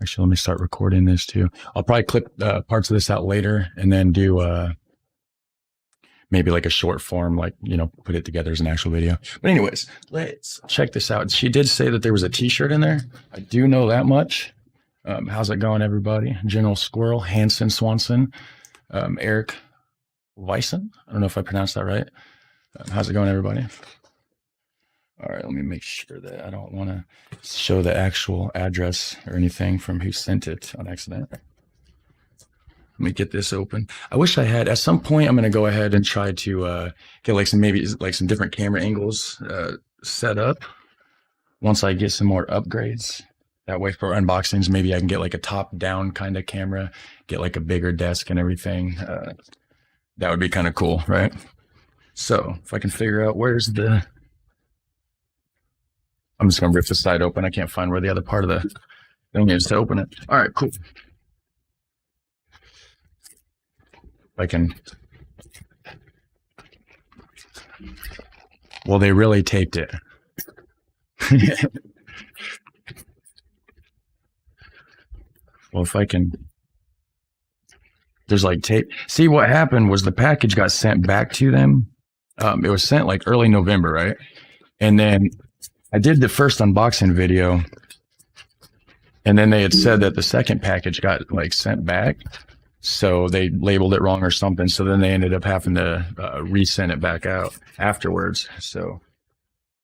Actually, let me start recording this too. I'll probably clip parts of this out later and then do maybe like a short form, like, you know, put it together as an actual video. But anyways, let's check this out. She did say that there was a t-shirt in there. I do know that much. How's it going, everybody? General Squirrel, Hanson Swanson, Eric Weisen. I don't know if I pronounced that right. How's it going, everybody? All right, let me make sure that I don't want to show the actual address or anything from who sent it on accident. Let me get this open. I wish I had, at some point, I'm going to go ahead and try to get like maybe some different camera angles set up once I get some more upgrades. That way for unboxings, maybe I can get like a top down kind of camera, get like a bigger desk and everything. That would be kind of cool, right? So if I can figure out where's the, I'm just going to rip the side open. I can't find where the other part of the thing is to open it. All right, cool. If I can. Well, they really taped it. Well, if I can. There's like tape. See, what happened was the package got sent back to them. It was sent like early November, right? And then I did the first unboxing video, and then they had said that the second package got like sent back, so they labeled it wrong or something. So then they ended up having to resend it back out afterwards. So,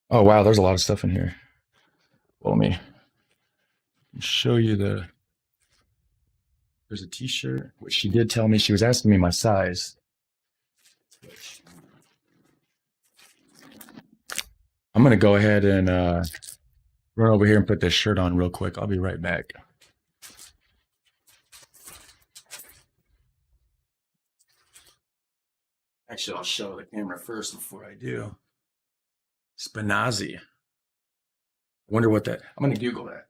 oh wow, there's a lot of stuff in here. Well, let me show you the. There's a t-shirt, which she did tell me. She was asking me my size. I'm going to go ahead and run over here and put this shirt on real quick. I'll be right back. Actually, I'll show the camera first before I do. Spinazi. I wonder what that, I'm going to Google that.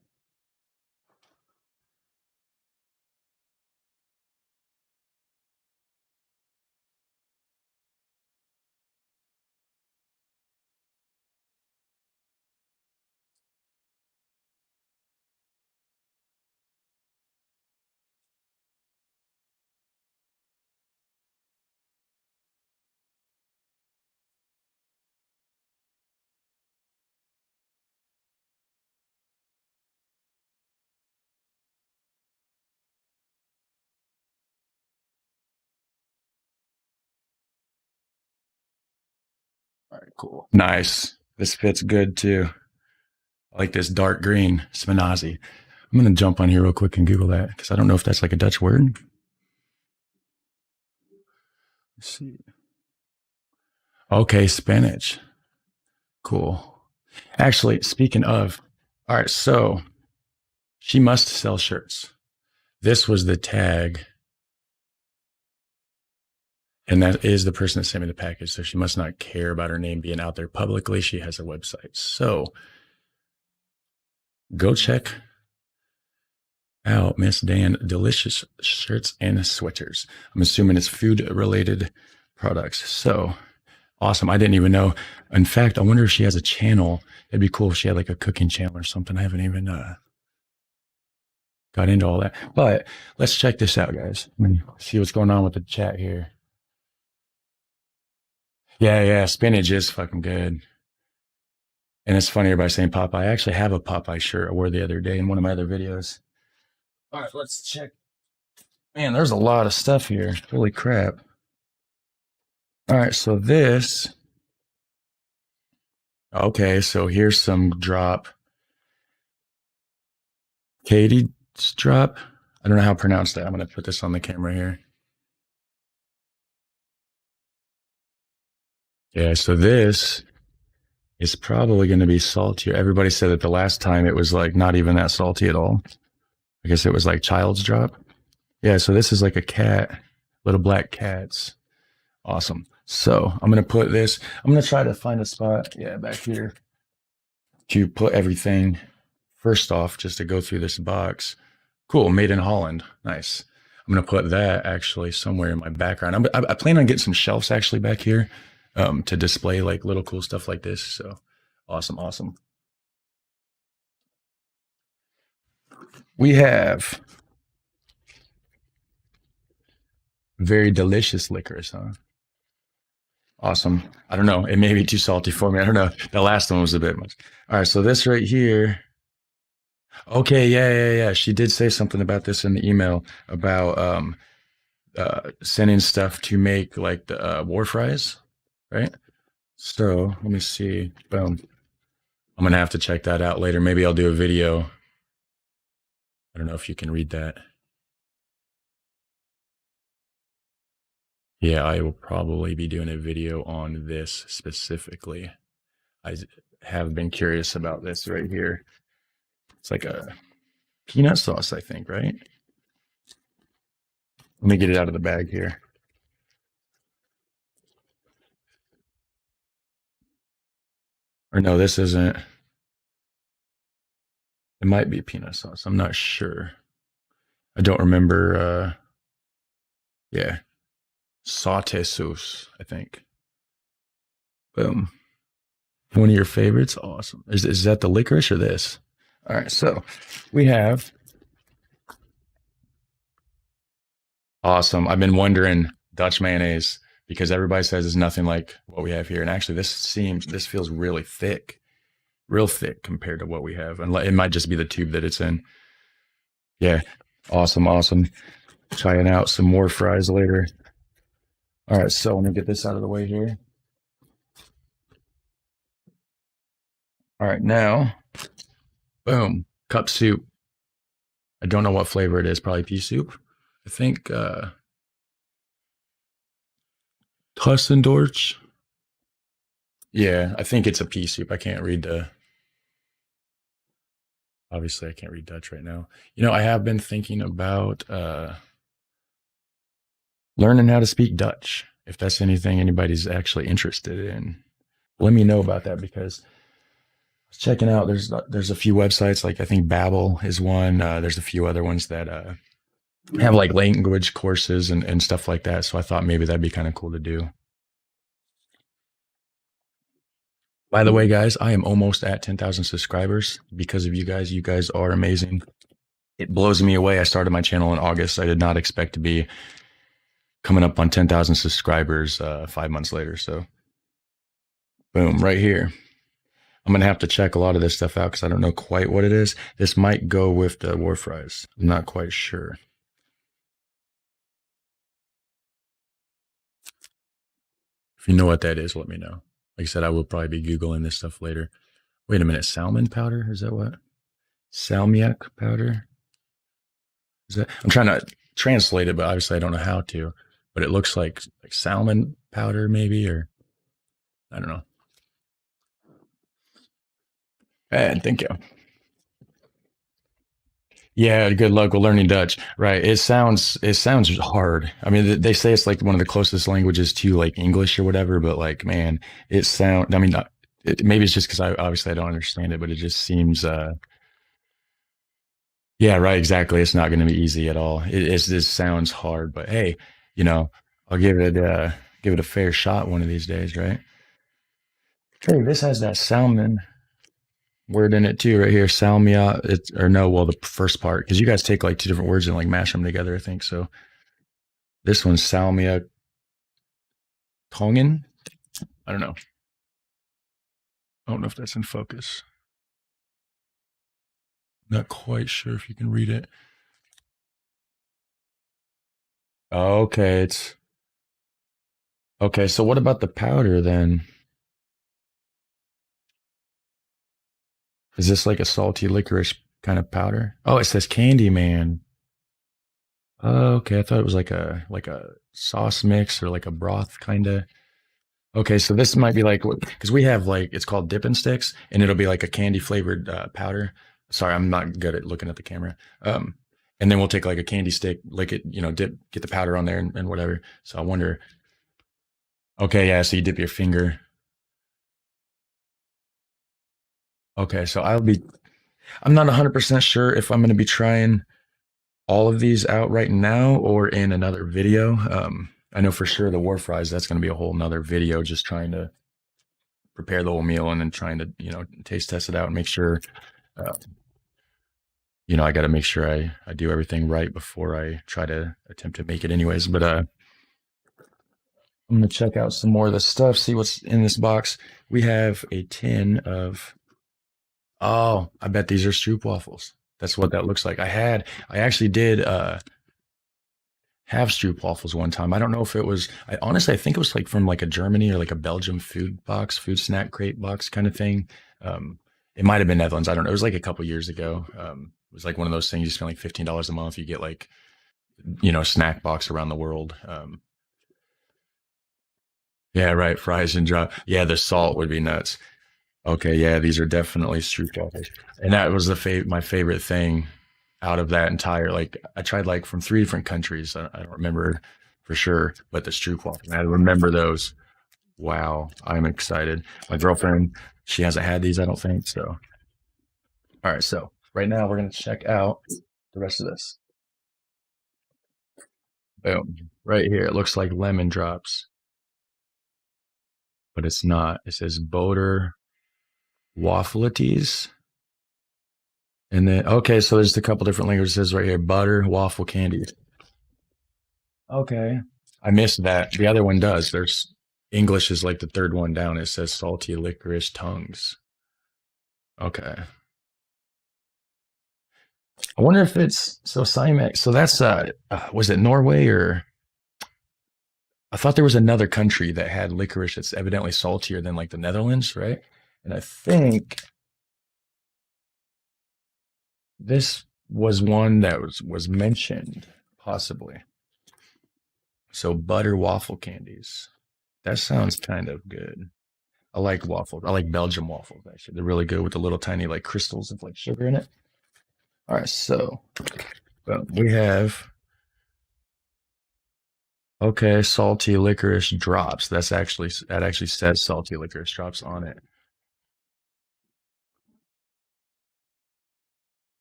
All right, cool. Nice. This fits good too. I like this dark green spinazi. I'm going to jump on here real quick and Google that because I don't know if that's like a Dutch word. Let's see. Okay, spinach. Cool. Actually, speaking of, all right, so she must sell shirts. This was the tag. And that is the person that sent me the package. So she must not care about her name being out there publicly. She has a website. So go check out Miss Dan. Delicious shirts and sweaters. I'm assuming it's food related products. So awesome. I didn't even know. In fact, I wonder if she has a channel. It'd be cool if she had like a cooking channel or something. I haven't even got into all that. But let's check this out, guys. Let me see what's going on with the chat here. Yeah, spinach is fucking good. And it's funny everybody saying Popeye. I actually have a Popeye shirt I wore the other day in one of my other videos. All right, let's check. Man, there's a lot of stuff here. Holy crap. All right, so this. Okay, so here's some drop. Katie's drop. I don't know how to pronounce that. I'm going to put this on the camera here. Yeah, so this is probably going to be saltier. Everybody said that the last time it was like not even that salty at all. I guess it was like child's drop. Yeah, so this is like a cat, little black cats. Awesome. So I'm going to put this, I'm going to try to find a spot, back here to put everything first off, just to go through this box. Cool, made in Holland. Nice. I'm going to put that actually somewhere in my background. I plan on getting some shelves actually back here to display like little cool stuff like this. So awesome. We have very delicious licorice, huh? Awesome. I don't know. It may be too salty for me. I don't know. The last one was a bit much. All right. So this right here. Okay. Yeah. Yeah. Yeah. She did say something about this in the email about sending stuff to make like the war fries, right? So let me see. Boom. I'm gonna have to check that out later. Maybe I'll do a video. I don't know if you can read that. Yeah, I will probably be doing a video on this specifically. I have been curious about this right here. It's like a peanut sauce, I think, right? Let me get it out of the bag here. Or no, this isn't. It might be peanut sauce. I'm not sure. I don't remember. Yeah, saute sauce, I think. Boom. One of your favorites? Awesome. Is that the licorice or this? All right, so we have. Awesome. I've been wondering Dutch mayonnaise because everybody says it's nothing like what we have here. And actually, this feels really thick, real thick compared to what we have. And it might just be the tube that it's in. Yeah. Awesome. Awesome. Trying out some more fries later. All right. So let me get this out of the way here. All right. Now, boom, cup soup. I don't know what flavor it is. Probably pea soup. I think Tussendorch. Yeah, I think it's a pea soup. I can't read the. Obviously, I can't read Dutch right now. You know, I have been thinking about learning how to speak Dutch. If that's anything anybody's actually interested in, let me know about that because I was checking out. There's a few websites like I think Babbel is one. There's a few other ones that have like language courses and stuff like that. So I thought maybe that'd be kind of cool to do. By the way, guys, I am almost at 10,000 subscribers because of you guys. You guys are amazing. It blows me away. I started my channel in August. I did not expect to be coming up on 10,000 subscribers 5 months later. So, boom, right here. I'm going to have to check a lot of this stuff out because I don't know quite what it is. This might go with the war fries. I'm not quite sure. If you know what that is, let me know. Like I said, I will probably be Googling this stuff later. Wait a minute. Salmon powder? Is that what? Salmiak powder? Is that? I'm trying to translate it, but obviously I don't know how to. But it looks like salmon powder, maybe, or I don't know. And thank you. Yeah, good luck with learning Dutch. Right. It sounds hard. I mean, they say it's like one of the closest languages to like English or whatever, but like, man, I mean, maybe it's just because I don't understand it, but it just seems, yeah, right. Exactly. It's not going to be easy at all. It sounds hard, but hey, you know, I'll give it a fair shot one of these days, right? Hey, this has that salmon word in it too, right here. Salmia, or no, well, the first part, because you guys take like two different words and like mash them together, I think. So this one's Salmia Tongan. I don't know. I don't know if that's in focus. Not quite sure if you can read it. Okay, it's okay. So what about the powder then? Is this like a salty licorice kind of powder? Oh, it says Candyman. Oh, okay. I thought it was like a sauce mix or like a broth kind of. Okay, so this might be like because we have like it's called dipping sticks, and it'll be like a candy flavored powder. Sorry, I'm not good at looking at the camera. And then we'll take like a candy stick, lick it, get the powder on there and whatever. So I wonder. Okay, yeah. So you dip your finger. Okay, so I'm not 100% sure if I'm going to be trying all of these out right now or in another video. I know for sure the war fries, that's going to be a whole nother video, just trying to prepare the whole meal and then trying to, taste test it out and make sure. Uh, I got to make sure I do everything right before I try to attempt to make it anyways. But I'm going to check out some more of the stuff, see what's in this box. We have a tin of, oh, I bet these are Stroopwafels. That's what that looks like. I actually did have Stroopwafels one time. I don't know if it was, honestly, I think it was like from like a Germany or like a Belgium food snack crate box kind of thing. It might have been Netherlands. I don't know. It was like a couple years ago. It was like one of those things you spend like $15 a month. You get like, snack box around the world. Yeah, right. Fries and drop. Yeah, the salt would be nuts. Okay, yeah, these are definitely Stroopwafels. And that was my favorite thing out of that entire, like I tried like from 3 different countries. I don't remember for sure, but the Stroopwafel, I remember those. Wow, I'm excited. My girlfriend, she hasn't had these, I don't think. So, all right, so right now we're gonna check out the rest of this. Boom. Right here, it looks like lemon drops, but it's not. It says Boulder Waffleities. And then, okay, so there's a couple different languages right here. Butter, waffle candy. Okay. I missed that. The other one does. There's English is like the third one down. It says salty licorice tongues. Okay. I wonder if it's so Simex. So that's was it Norway or I thought there was another country that had licorice that's evidently saltier than like the Netherlands, right? And I think this was one that was mentioned, possibly. So butter waffle candies. That sounds kind of good. I like waffles. I like Belgian waffles, actually. They're really good with the little tiny like crystals of like sugar in it. All right, so we have okay, salty licorice drops. That actually says salty licorice drops on it.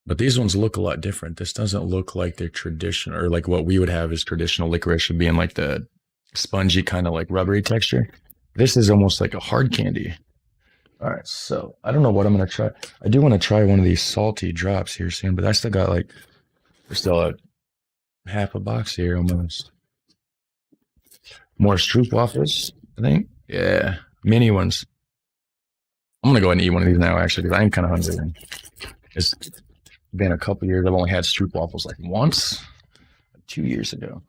But these ones look a lot different. This doesn't look like they're traditional or like what we would have is traditional licorice would be in like the spongy kind of like rubbery texture. This is almost like a hard candy. All right, so I don't know what I'm gonna try. I do want to try one of these salty drops here soon, but I still got like there's still a half a box here almost. More Stroopwafels, I think. Yeah, mini ones. I'm gonna go ahead and eat one of these now, actually, because I am kind of hungry. It's been a couple years. I've only had Stroopwafels like once, 2 years ago.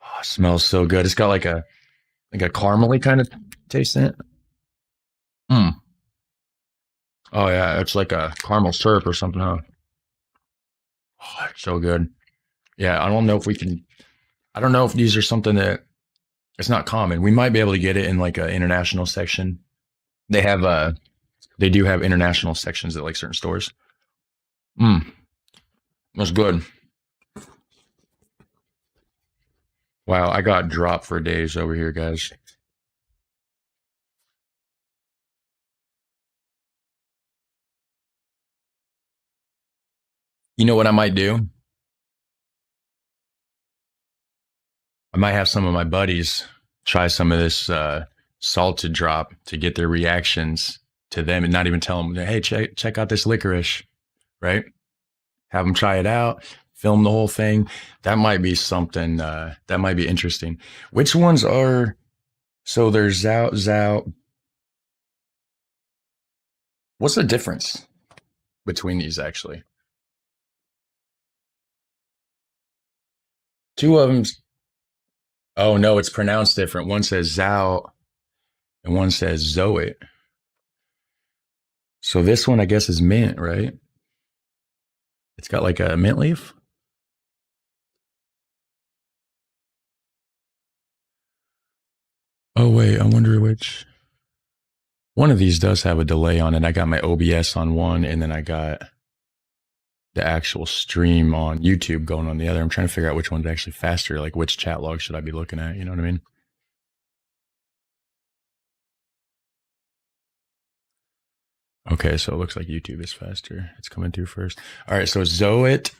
Oh, it smells so good. It's got like a caramely kind of taste in it. Mm. Oh yeah, it's like a caramel syrup or something, huh? Oh, it's so good. Yeah, I don't know if we can. I don't know if these are something that it's not common. We might be able to get it in like an international section. They have they do have international sections at like certain stores. That's good. Wow, I got dropped for days over here, guys. You know what I might do? I might have some of my buddies try some of this salted drop to get their reactions to them and not even tell them, hey, check out this licorice, right? Have them try it out, film the whole thing. That might be something, that might be interesting. Which ones are, so there's Zao. What's the difference between these actually? Two of them, oh no, it's pronounced different. One says Zao and one says Zoet. So this one, I guess, is mint, right? It's got like a mint leaf. Oh, wait, I wonder which. One of these does have a delay on it. I got my OBS on one, and then I got the actual stream on YouTube going on the other. I'm trying to figure out which one's actually faster. Like, which chat log should I be looking at? You know what I mean? Okay, so it looks like YouTube is faster. It's coming through first. All right, so Zoet.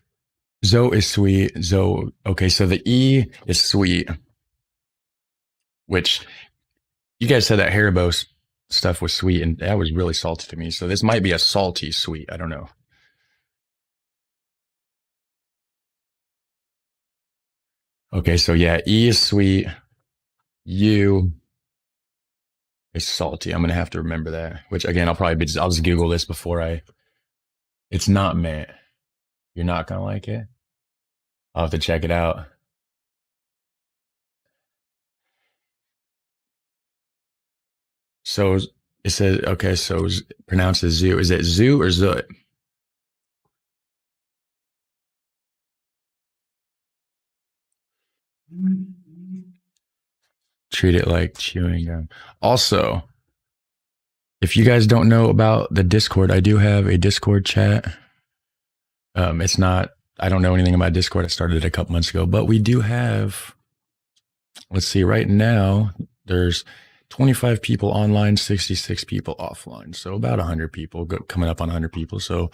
Zo is sweet. Zo. Okay, so the E is sweet, which you guys said that Haribo stuff was sweet, and that was really salty to me. So this might be a salty sweet. I don't know. Okay, so yeah, E is sweet. U is salty. I'm gonna have to remember that. Which again, I'll just Google this before I. It's not mint. You're not gonna like it. I'll have to check it out. So it says okay. So pronounce as zoo. Is it zoo or zoot? Treat it like chewing gum. Also, if you guys don't know about the Discord, I do have a Discord chat. It's not, I don't know anything about Discord. I started it a couple months ago, but we do have, let's see, right now, there's 25 people online, 66 people offline. So about 100 people, coming up on 100 people. So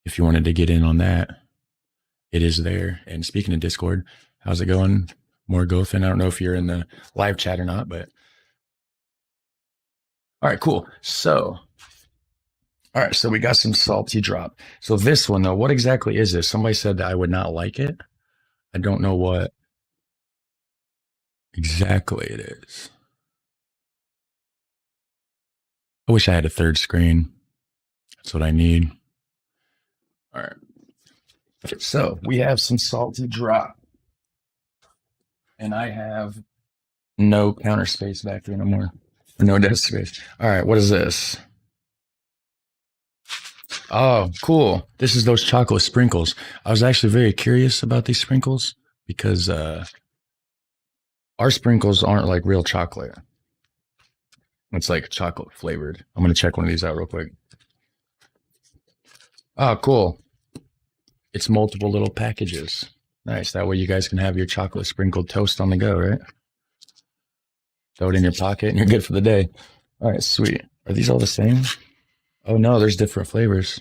if you wanted to get in on that, it is there. And speaking of Discord, how's it going? More Gothin. I don't know if you're in the live chat or not, but all right, cool. So, all right, so we got some salty drop. So this one though, what exactly is this? Somebody said that I would not like it. I don't know what exactly it is. I wish I had a third screen. That's what I need. All right. Okay, so we have some salty drop. And I have no counter space back there no more. No desk space. All right, what is this? Oh, cool. This is those chocolate sprinkles. I was actually very curious about these sprinkles because our sprinkles aren't like real chocolate. It's like chocolate flavored. I'm going to check one of these out real quick. Oh, cool. It's multiple little packages. Nice. That way you guys can have your chocolate sprinkled toast on the go, right? Throw it in your pocket and you're good for the day. All right, sweet. Are these all the same? Oh no, there's different flavors.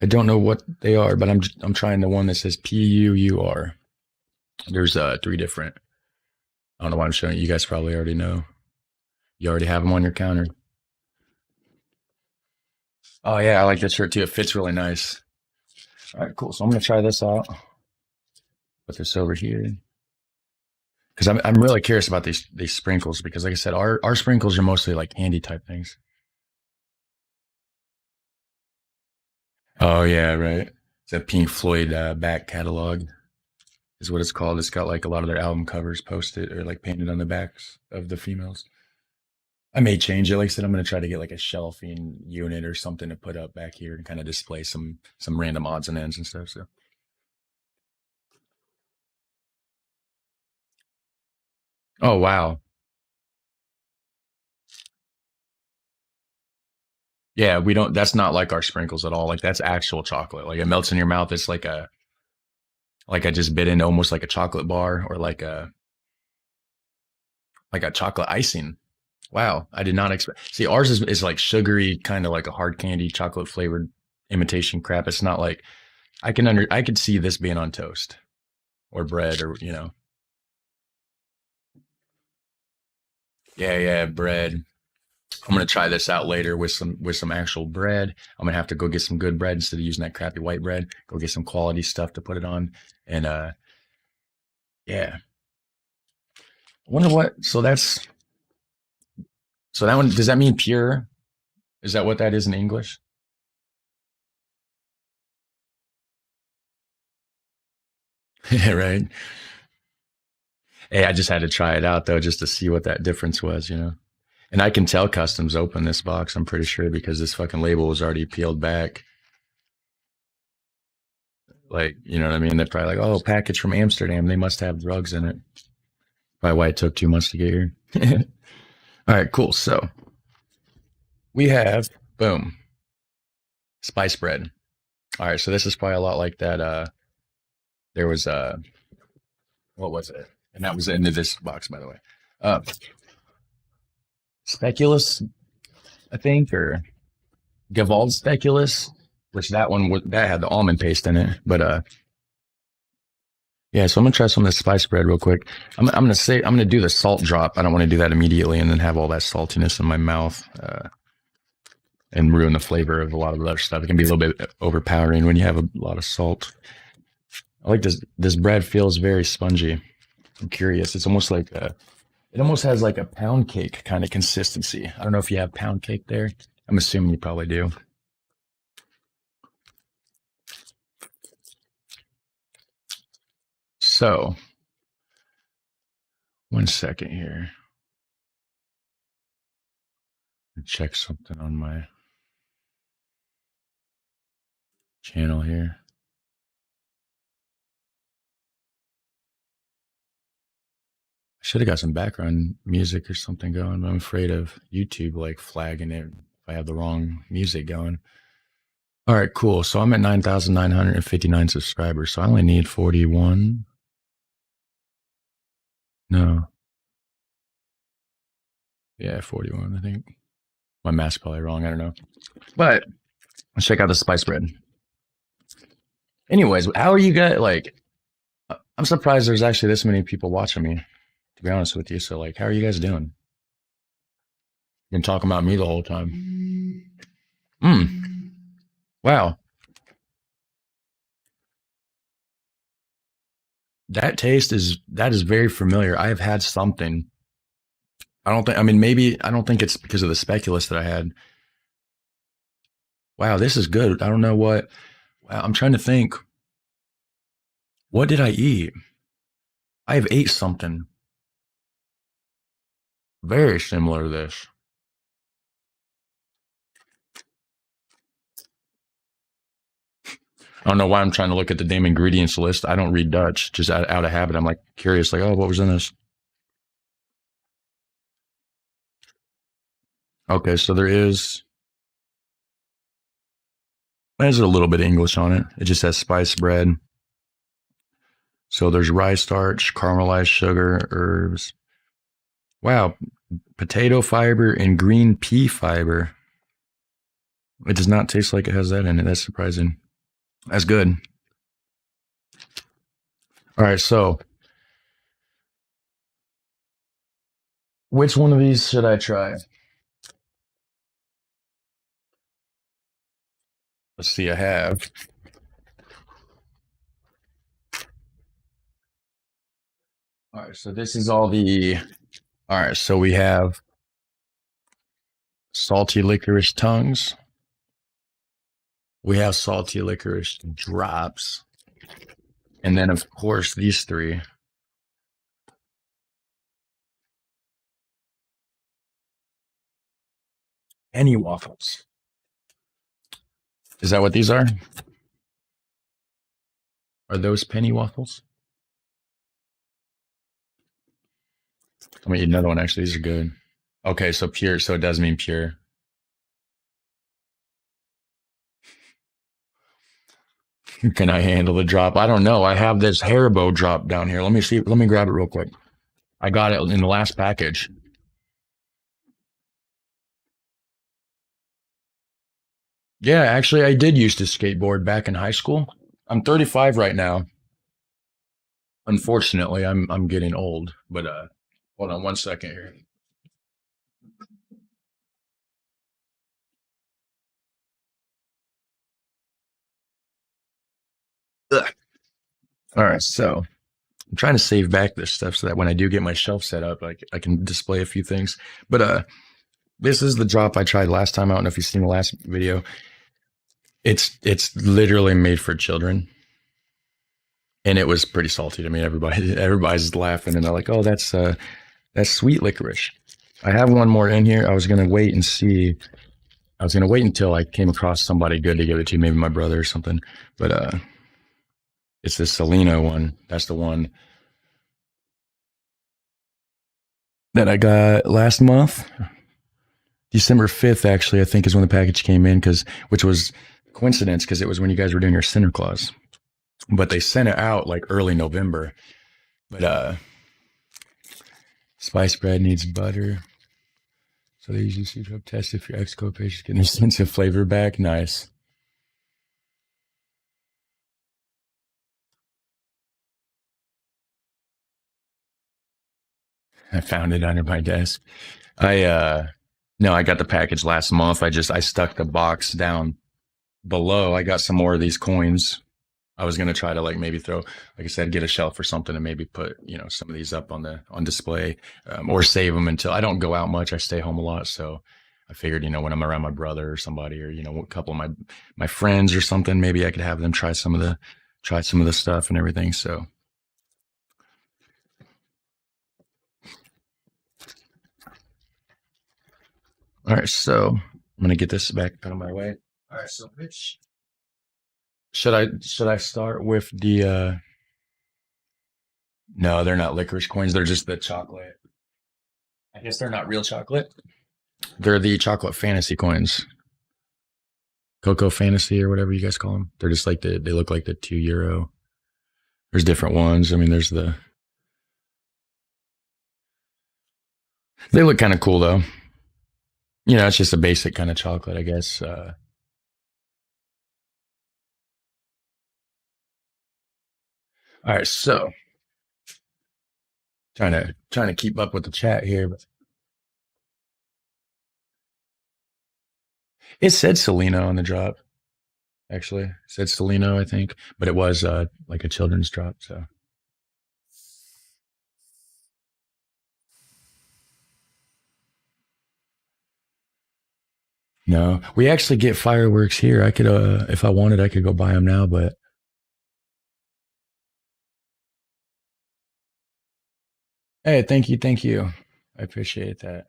I don't know what they are, but I'm trying the one that says PUUR. There's 3 different. I don't know why I'm showing you. You guys probably already know. You already have them on your counter. Oh yeah, I like that shirt too. It fits really nice. All right, cool. So I'm gonna try this out. Put this over here because I'm really curious about these sprinkles because, like I said, our sprinkles are mostly like candy type things. Oh yeah, right. It's a Pink Floyd back catalog is what it's called. It's got like a lot of their album covers posted or like painted on the backs of the females. I may change it. Like I said, I'm going to try to get like a shelving unit or something to put up back here and kind of display some random odds and ends and stuff. So, oh wow, yeah, we don't. That's not like our sprinkles at all. Like that's actual chocolate. Like it melts in your mouth. It's like I just bit into almost like a chocolate bar or like a chocolate icing. Wow, I did not expect. See, ours is like sugary, kind of like a hard candy, chocolate flavored imitation crap. It's not like I could see this being on toast or bread or yeah, bread. I'm gonna try this out later with some actual bread. I'm gonna have to go get some good bread instead of using that crappy white bread. Go get some quality stuff to put it on, and yeah. I wonder what. So that one does that mean pure? Is that what that is in English? Yeah, right. Hey, I just had to try it out though, just to see what that difference was. And I can tell Customs opened this box. I'm pretty sure because this fucking label was already peeled back. Like, you know what I mean? They're probably like, oh, package from Amsterdam. They must have drugs in it. Probably why it took 2 months to get here. All right, cool. So we have, boom, spice bread. All right, so this is probably a lot like that. There was, what was it? And that was into this box, by the way. Speculous, I think, or Gavald speculous, which that one that had the almond paste in it. But Yeah, so I'm gonna try some of this spice bread real quick. I'm gonna do the salt drop. I don't want to do that immediately and then have all that saltiness in my mouth and ruin the flavor of a lot of other stuff. It can be a little bit overpowering when you have a lot of salt. I like this. This bread feels very spongy. I'm curious. It's almost like it almost has like a pound cake kind of consistency. I don't know if you have pound cake there. I'm assuming you probably do. So, one second here. Check something on my channel here. I should have got some background music or something going, but I'm afraid of YouTube like flagging it if I have the wrong music going. All right, cool. So I'm at 9,959 subscribers. So I only need 41. No. Yeah, 41, I think. My math's probably wrong. I don't know. But let's check out the spice bread. Anyways, how are you guys? Like, I'm surprised there's actually this many people watching me, to be honest with you. So, like, how are you guys doing? Been talking about me the whole time. Wow. That is very familiar. I have had something. Maybe, I don't think it's because of the speculous that I had. Wow, this is good. I don't know what, wow, I'm trying to think. What did I eat? I have ate something very similar to this. I don't know why I'm trying to look at the damn ingredients list. I don't read Dutch, just out of habit. I'm like curious, like, oh, what was in this? Okay, so there's a little bit of English on it. It just says spice bread. So there's rye starch, caramelized sugar, herbs. Wow, potato fiber and green pea fiber. It does not taste like it has that in it. That's surprising. That's good. All right, so which one of these should I try? Let's see, I have. All right, so this is all the. All right, so we have salty licorice tongues. We have salty licorice drops. And then, of course, these three. Penny waffles. Is that what these are? Are those penny waffles? I'm gonna eat another one. Actually, these are good. Okay, so pure. So it does mean pure. Can I handle the drop? I don't know. I have this Haribo drop down here. Let me see. Let me grab it real quick. I got it in the last package. Yeah, actually, I did used to skateboard back in high school. I'm 35 right now. Unfortunately, I'm getting old. But hold on one second here. Ugh. All right, so I'm trying to save back this stuff so that when I do get my shelf set up, I can display a few things. But this is the drop I tried last time. I don't know if you've seen the last video. It's literally made for children. And it was pretty salty to me. Everybody's laughing and they're like, "Oh, that's sweet licorice." I have one more in here. I was gonna wait and see. I was gonna wait until I came across somebody good to give it to, maybe my brother or something. But it's the Selena one. That's the one that I got last month. December 5th, actually, I think is when the package came in, which was coincidence because it was when you guys were doing your Santa Claus. But they sent it out like early November. But spice bread needs butter. So they usually see drop test if your Xcode page is getting a sense of flavor back. Nice. I found it under my desk. No, I got the package last month. I stuck the box down below. I got some more of these coins. I was gonna try to like maybe throw, like I said, get a shelf or something and maybe put, some of these up on display, or save them until I don't go out much. I stay home a lot, so I figured, when I'm around my brother or somebody, or a couple of my friends or something, maybe I could have them try some of the stuff and everything. So. All right, so I'm gonna get this back out of my way. All right, so which should I start with the no, they're not licorice coins, they're just the chocolate. I guess they're not real chocolate. They're the chocolate fantasy coins. Cocoa fantasy or whatever you guys call them. They're just like they look like the €2. There's different ones. I mean, they look kind of cool though. It's just a basic kind of chocolate, I guess. All right, so trying to keep up with the chat here, but it said Selena on the drop. Actually, it said Selena, I think, but it was like a children's drop. So no, we actually get fireworks here. I could, if I wanted, I could go buy them now, but hey, thank you. I appreciate that.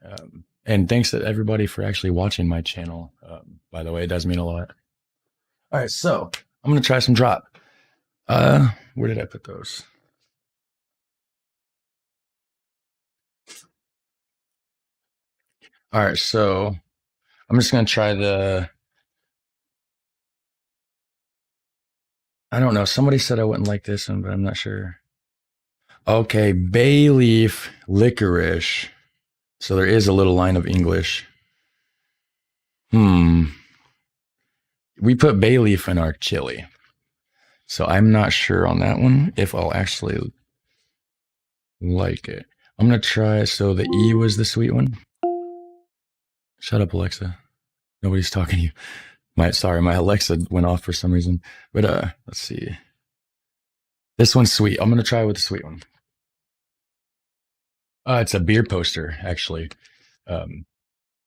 And thanks to everybody for actually watching my channel. By the way, it does mean a lot. All right, so I'm gonna try some drop. Where did I put those? All right, so I'm just gonna try I don't know. Somebody said I wouldn't like this one, but I'm not sure. Okay, bay leaf licorice. So there is a little line of English. We put bay leaf in our chili. So I'm not sure on that one if I'll actually like it. I'm going to try. So the E was the sweet one. Shut up, Alexa. Nobody's talking to you. My Alexa went off for some reason. But let's see. This one's sweet. I'm going to try with the sweet one. It's a beer poster, actually.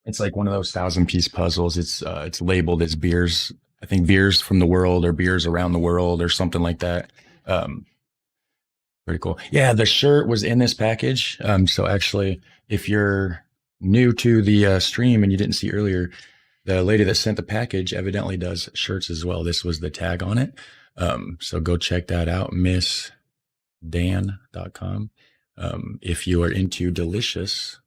It's like one of those 1,000-piece puzzles. It's labeled as beers. I think beers from the world or beers around the world or something like that. Pretty cool. Yeah, the shirt was in this package. So actually, if you're new to the stream and you didn't see earlier, the lady that sent the package evidently does shirts as well. This was the tag on it. So go check that out, missdan.com. If you are into delicious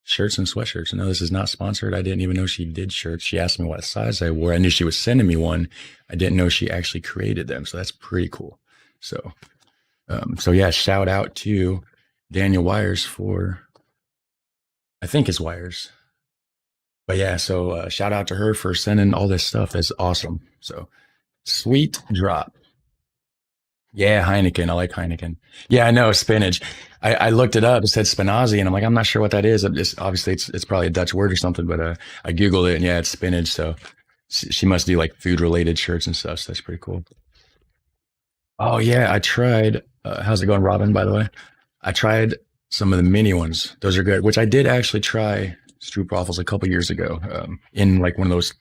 shirts and sweatshirts. No, this is not sponsored. I didn't even know she did shirts. She asked me what size I wore. I knew she was sending me one. I didn't know she actually created them. So that's pretty cool. So yeah, shout out to Danielle Weijers for, I think it's Weijers. But yeah, so shout out to her for sending all this stuff. That's awesome. So sweet drop. Yeah, Heineken. I like Heineken. Yeah, I know spinach. I looked it up. It said spinazie, and I'm like, I'm not sure what that is. Obviously it's probably a Dutch word or something, but I googled it, and yeah, it's spinach. So she must do like food related shirts and stuff. So that's pretty cool. Oh yeah, I tried. How's it going, Robin? By the way, I tried some of the mini ones. Those are good. Which I did actually try Stroopwafels a couple years ago in like one of those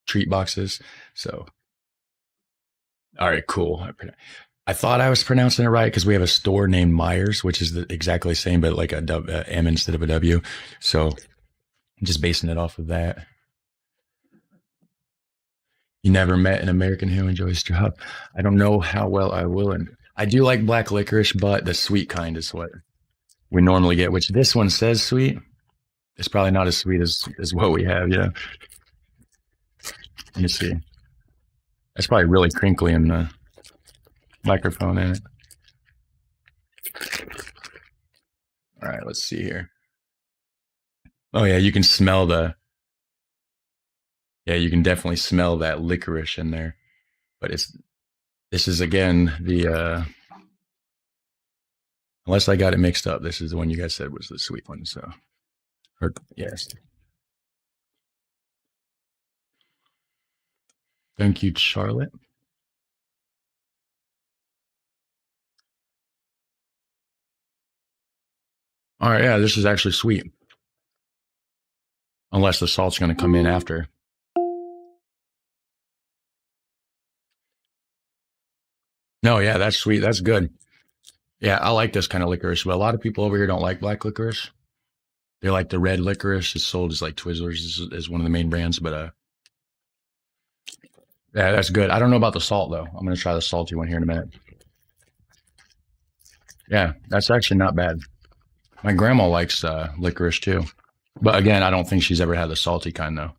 treat boxes. So all right, cool. I thought I was pronouncing it right because we have a store named Myers, which is exactly the same, but like a M instead of a W. So I'm just basing it off of that. You never met an American who enjoys drop. I don't know how well I will. And I do like black licorice, but the sweet kind is what we normally get, which this one says sweet. It's probably not as sweet as what we have. Yeah. Let me see. That's probably really crinkly in the microphone in it. All right, let's see here. Oh yeah, you can smell you can definitely smell that licorice in there. But this is again the Unless I got it mixed up. This is the one you guys said was the sweet one. So, or, yes. Thank you, Charlotte. All right. Yeah, this is actually sweet. Unless the salt's going to come in after. No, yeah, that's sweet. That's good. Yeah, I like this kind of licorice, but a lot of people over here don't like black licorice. They like the red licorice. It's sold as like Twizzlers is one of the main brands, but yeah, that's good. I don't know about the salt though. I'm gonna try the salty one here in a minute. Yeah, that's actually not bad. My grandma likes licorice too, but again, I don't think she's ever had the salty kind though.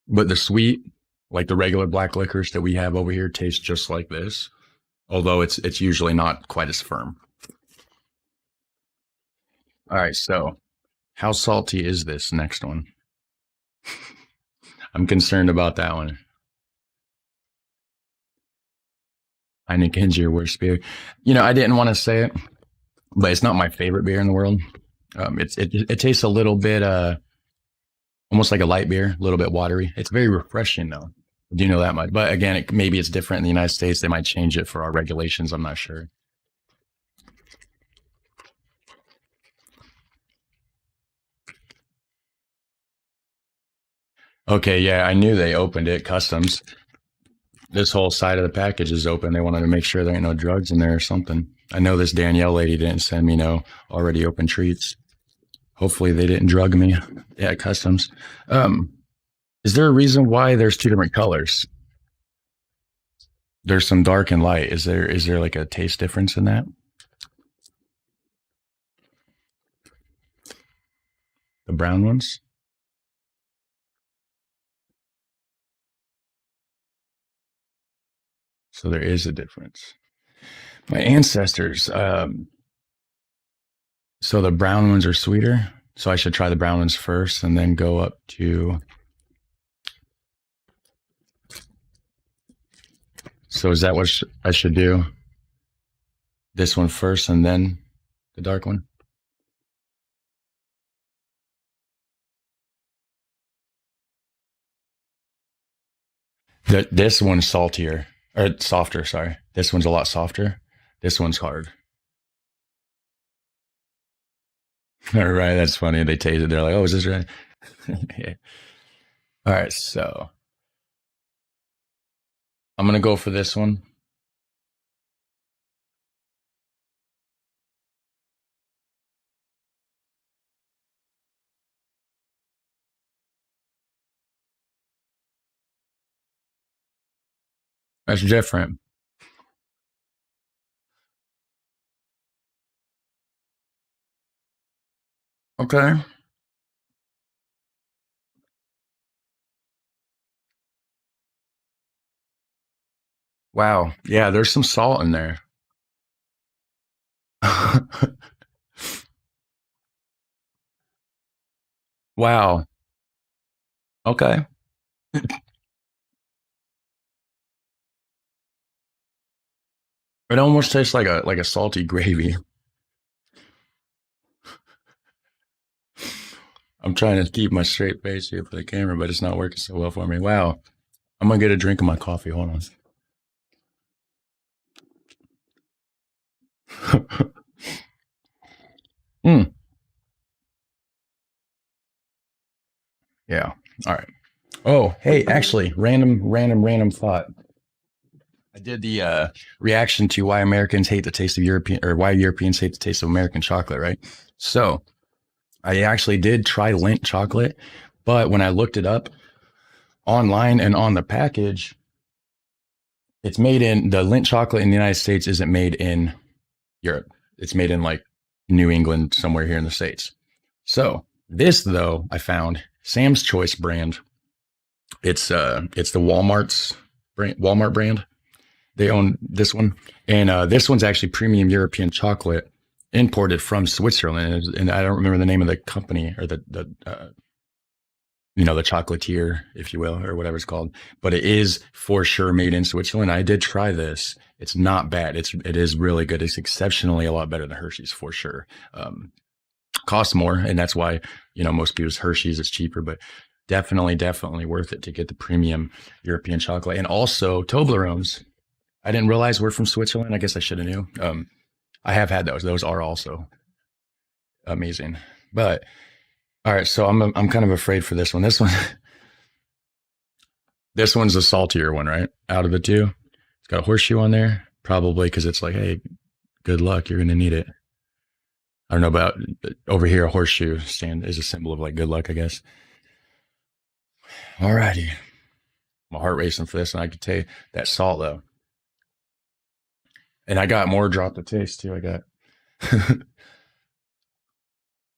But the sweet, like the regular black licorice that we have over here, tastes just like this, although it's usually not quite as firm. All right, so how salty is this next one? I'm concerned about that one. Heineken's your worst beer. You know, I didn't want to say it, but it's not my favorite beer in the world. It tastes a little bit almost like a light beer, a little bit watery. It's very refreshing though. Do you know that much? But again, maybe it's different in the United States. They might change it for our regulations. I'm not sure. Okay, yeah, I knew they opened it. Customs. This whole side of the package is open. They wanted to make sure there ain't no drugs in there or something. I know this Danielle lady didn't send me no already open treats. Hopefully they didn't drug me. Yeah, customs. Is there a reason why there's two different colors? There's some dark and light. Is there like a taste difference in that? The brown ones? So there is a difference. My ancestors, so the brown ones are sweeter. So I should try the brown ones first and then go up to. So is that what I should do? This one first and then the dark one? This one's saltier or softer. Sorry. This one's a lot softer. This one's hard. All right. That's funny. They taste it. They're like, oh, is this right? Yeah. All right. So I'm going to go for this one. That's different. Okay. Wow. Yeah. There's some salt in there. Wow. Okay. It almost tastes like a salty gravy. I'm trying to keep my straight face here for the camera, but it's not working so well for me. Wow. I'm gonna get a drink of my coffee. Hold on. Mm, yeah. All right. Oh, hey, actually, random thought. I did the reaction to why Americans hate the taste of European, or why Europeans hate the taste of American chocolate, right? So I actually did try Lindt chocolate, but when I looked it up online and on the package, it's made in the Lindt chocolate in the United States isn't made in Europe. It's made in like New England, somewhere here in the States. So this though, I found Sam's Choice brand. It's the Walmart brand. They own this one, and this one's actually premium European chocolate imported from Switzerland, and I don't remember the name of the company or the you know, the chocolatier, if you will, or whatever it's called. But it is for sure made in Switzerland. I did try this. It's not bad. It is really good. It's exceptionally a lot better than Hershey's for sure. Costs more, and that's why, you know, most people's Hershey's is cheaper, but definitely worth it to get the premium European chocolate. And also Toblerones. I didn't realize we're from Switzerland. I guess I should have knew. I have had those. Those are also amazing. But all right, so I'm kind of afraid for this one. This one's the saltier one, right? Out of the two, it's got a horseshoe on there, probably because it's like, hey, good luck, you're gonna need it. I don't know about over here. A horseshoe stand is a symbol of like good luck, I guess. All righty, my heart racing for this, and I could taste that salt though, and I got more drop to taste too. I got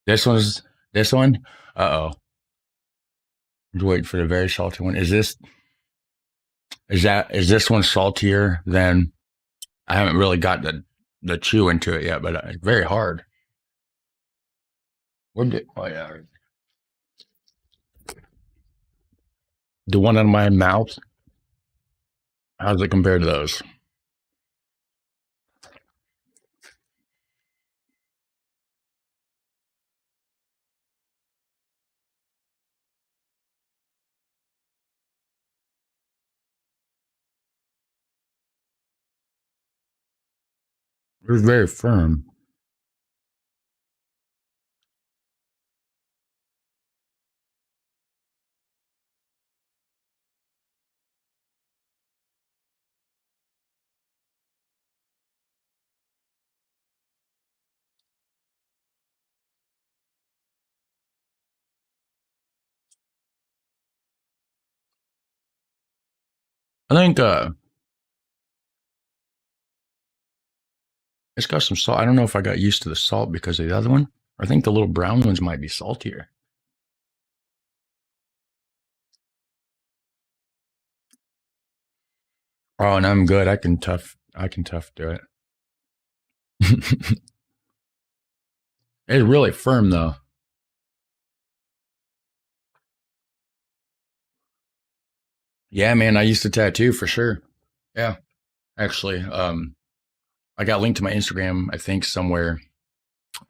this one. Uh-oh. I'm waiting for the very salty one. Is this one saltier than? I haven't really got the chew into it yet, but it's very hard. Oh yeah. The one on my mouth. How does it compare to those? It's very firm. I think it's got some salt. I don't know if I got used to the salt because of the other one. I think the little brown ones might be saltier. Oh, and I'm good. I can tough do it. It's really firm though. Yeah, man, I used to tattoo for sure. Yeah, actually, I got linked to my Instagram, I think somewhere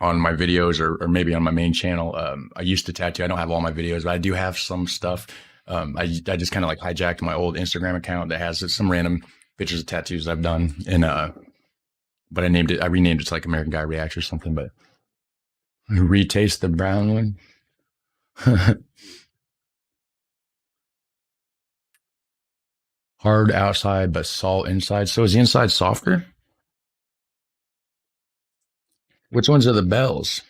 on my videos or maybe on my main channel. I used to tattoo. I don't have all my videos, but I do have some stuff. I just kind of like hijacked my old Instagram account that has some random pictures of tattoos I've done, and but I renamed it to like American Guy Reacts or something. But retaste the brown one. Hard outside, but salt inside. So is the inside softer? Which ones are the bells?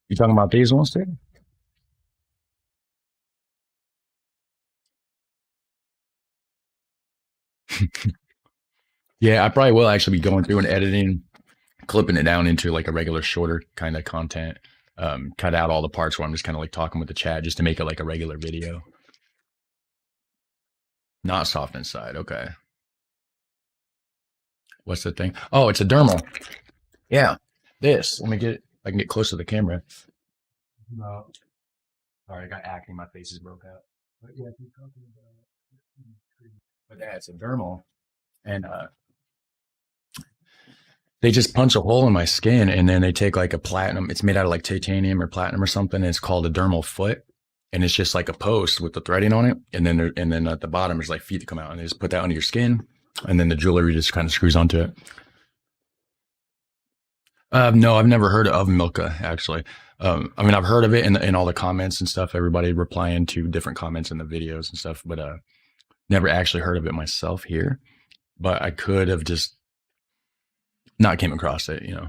You talking about these ones too? Yeah, I probably will actually be going through and editing, clipping it down into like a regular shorter kind of content. Cut out all the parts where I'm just kind of like talking with the chat just to make it like a regular video. Not soft inside. Okay. What's the thing? Oh, it's a dermal. Yeah. This. Let me get it. I can get close to the camera. No. Sorry, I got acne. My face is broke out. But yeah, if you're talking about, but yeah, it's a dermal. And they just punch a hole in my skin and then they take like a platinum. It's made out of like titanium or platinum or something. And it's called a dermal foot. And it's just like a post with the threading on it. And then at the bottom, there's like feet that come out and they just put that under your skin. And then the jewelry just kind of screws onto it. No, I've never heard of Milka actually. I mean, I've heard of it in all the comments and stuff, everybody replying to different comments in the videos and stuff, but never actually heard of it myself here. But I could have just not came across it, you know.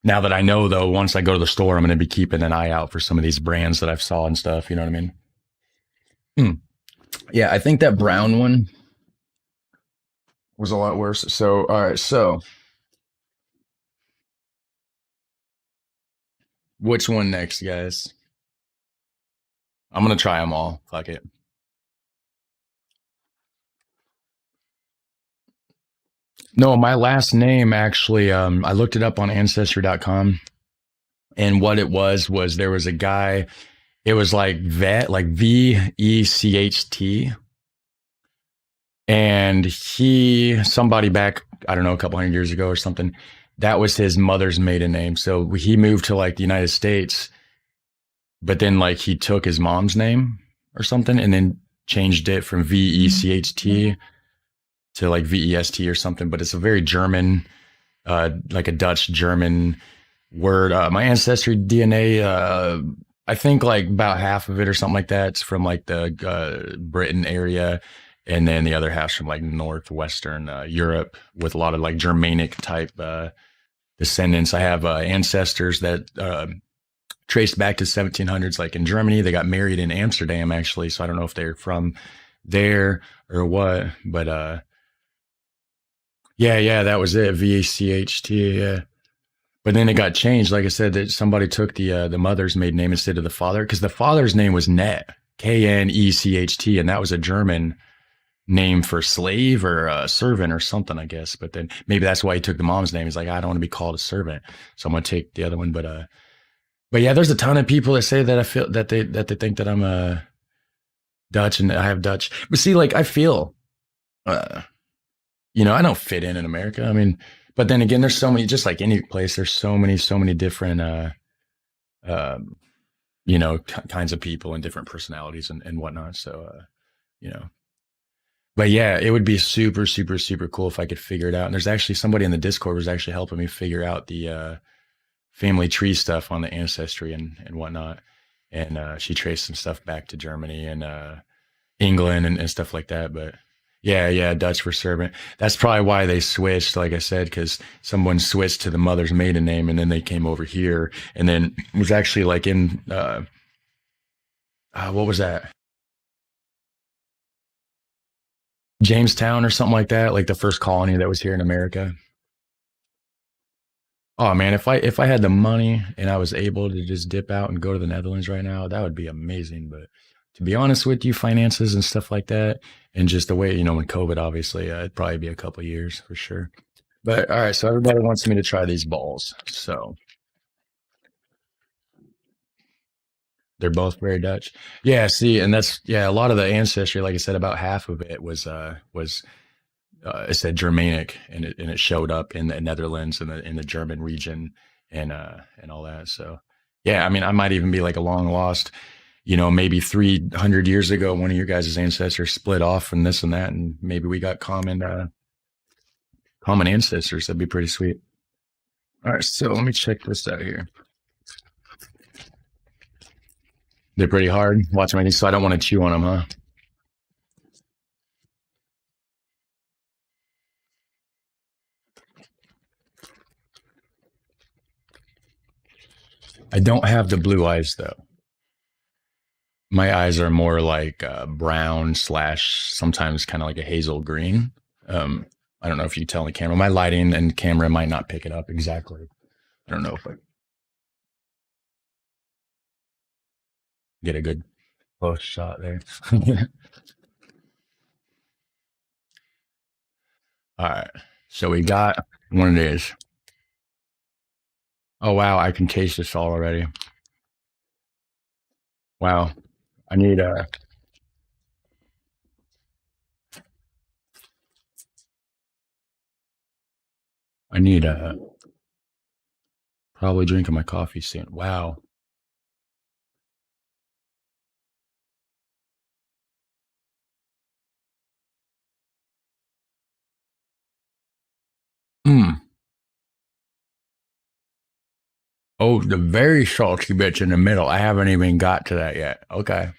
Now that I know, though, once I go to the store, I'm going to be keeping an eye out for some of these brands that I've saw and stuff. You know what I mean? Yeah, I think that brown one was a lot worse. So, all right. So, which one next, guys? I'm going to try them all. Fuck it. No, my last name actually, I looked it up on ancestry.com. And what it was there was a guy It was like vet, like VECHT. And somebody back, I don't know, a couple hundred years ago or something, that was his mother's maiden name. So he moved to like the United States, but then like he took his mom's name or something and then changed it from VECHT to like VEST or something. But it's a very German, like a Dutch German word. My ancestry DNA, I think like about half of it or something like that, it's from like the Britain area. And then the other half's from like northwestern Europe with a lot of like Germanic type descendants. I have ancestors that traced back to 1700s, like in Germany. They got married in Amsterdam, actually. So I don't know if they're from there or what, but yeah, that was it. VACHT, yeah. But then it got changed. Like I said, that somebody took the mother's maiden name instead of the father, because the father's name was Net, KNECHT, and that was a German name for slave or servant or something, I guess. But then maybe that's why he took the mom's name. He's like, I don't want to be called a servant, so I'm gonna take the other one. But yeah, there's a ton of people that say that I feel that they think that I'm Dutch and I have Dutch. But see, like I feel, I don't fit in America. I mean, but then again, there's so many. Just like any place, there's so many different, kinds of people and different personalities and whatnot. So, you know. But yeah, it would be super, super, super cool if I could figure it out. And there's actually somebody in the Discord was actually helping me figure out the family tree stuff on the ancestry and whatnot. And she traced some stuff back to Germany and England and stuff like that. But yeah, Dutch for servant. That's probably why they switched, like I said, because someone switched to the mother's maiden name and then they came over here and then it was actually like in, what was that? Jamestown or something like that, like the first colony that was here in America. Oh man, if I had the money and I was able to just dip out and go to the Netherlands right now, that would be amazing. But to be honest with you, finances and stuff like that, and just the way, when COVID, obviously, it'd probably be a couple of years for sure. But all right, so everybody wants me to try these balls. So they're both very Dutch. Yeah, see, and that's a lot of the ancestry, like I said, about half of it was it said Germanic, and it showed up in the Netherlands and in the German region and all that. So yeah, I mean, I might even be like a long lost, maybe 300 years ago, one of your guys' ancestors split off and this and that, and maybe we got common ancestors. That'd be pretty sweet. All right, so let me check this out here. They're pretty hard. Watch my so I don't want to chew on them, huh? I don't have the blue eyes though. My eyes are more like brown / sometimes kind of like a hazel green. I don't know if you tell the camera. My lighting and camera might not pick it up exactly. I don't know if I get a good close shot there. All right. So we got one of these. Oh, wow. I can taste this all already. Wow. I need probably drinking my coffee soon. Wow. Mm. Oh, the very salty bits in the middle. I haven't even got to that yet. Okay.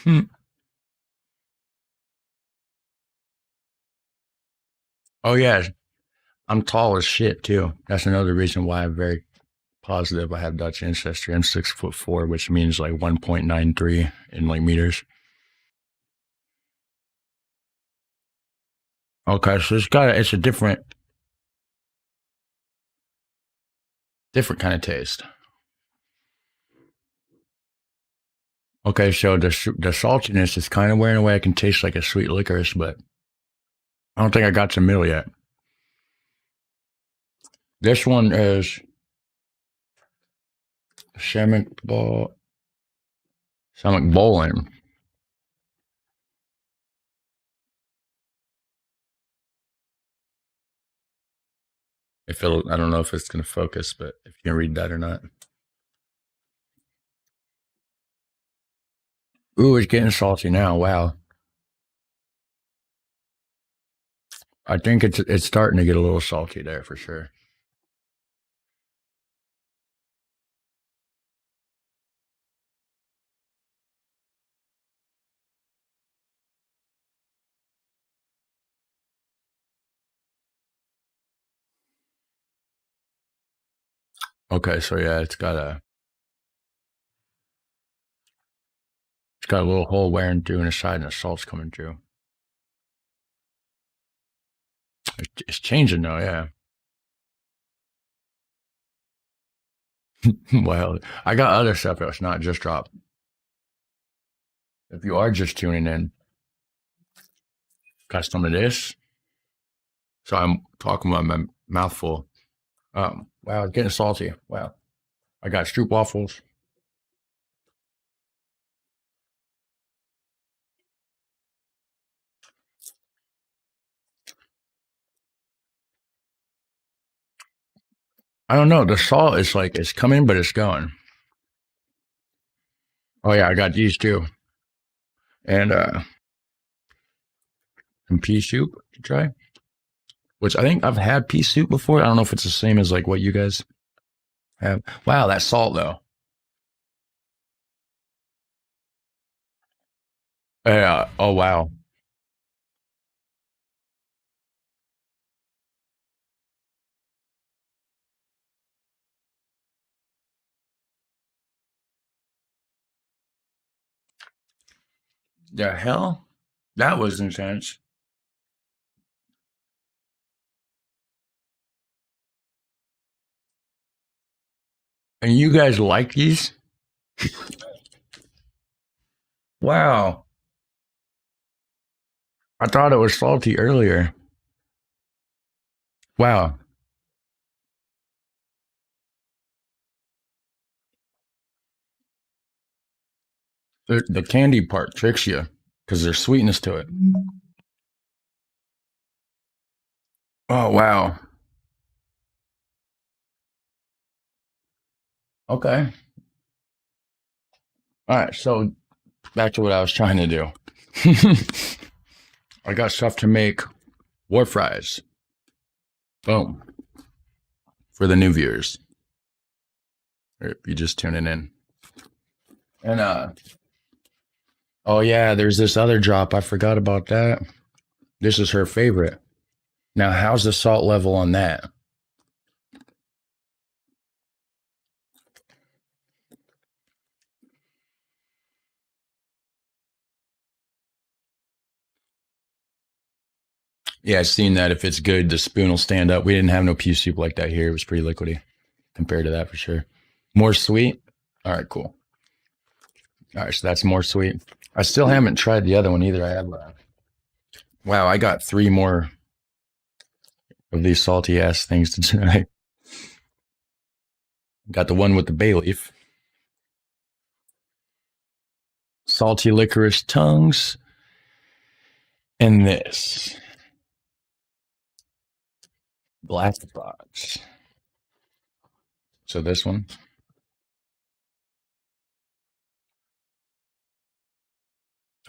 Hmm. Oh, yeah. I'm tall as shit, too. That's another reason why I'm very positive I have Dutch ancestry. I'm 6'4", which means like 1.93 in like meters. Okay, so it's a different kind of taste. Okay, so the saltiness is kind of wearing away. I can taste like a sweet licorice, but I don't think I got to the middle yet. This one is salmon ball. Sound like bowling. If it'll, I don't know if it's going to focus, but if you can read that or not. Ooh, it's getting salty now. Wow. I think it's starting to get a little salty there for sure. Okay, so yeah, it's got a little hole wearing through in the side, and the salt's coming through. It's changing though, yeah. Well, I got other stuff that's not just drop. If you are just tuning in, got some of this. So I'm talking about my mouth full. Wow, it's getting salty. Wow. I got Stroopwafels. I don't know. The salt is like, it's coming, but it's going. Oh yeah, I got these too. And some pea soup to try. Which I think I've had pea soup before. I don't know if it's the same as like what you guys have. Wow, that salt though. Yeah. Oh wow. The hell? That was intense. And you guys like these? Wow. I thought it was salty earlier. Wow. The candy part tricks you because there's sweetness to it. Oh, wow. Okay. All right. So back to what I was trying to do. I got stuff to make war fries. Boom. For the new viewers. Or if you just tuning in. And oh yeah, there's this other drop. I forgot about that. This is her favorite. Now, how's the salt level on that? Yeah, I've seen that. If it's good, the spoon will stand up. We didn't have no pea soup like that here. It was pretty liquidy compared to that for sure. More sweet. All right, cool. All right, so that's more sweet. I still haven't tried the other one either. I have. Wow, I got 3 more of these salty ass things to try. Got the one with the bay leaf, salty licorice tongues, and this black box. So this one.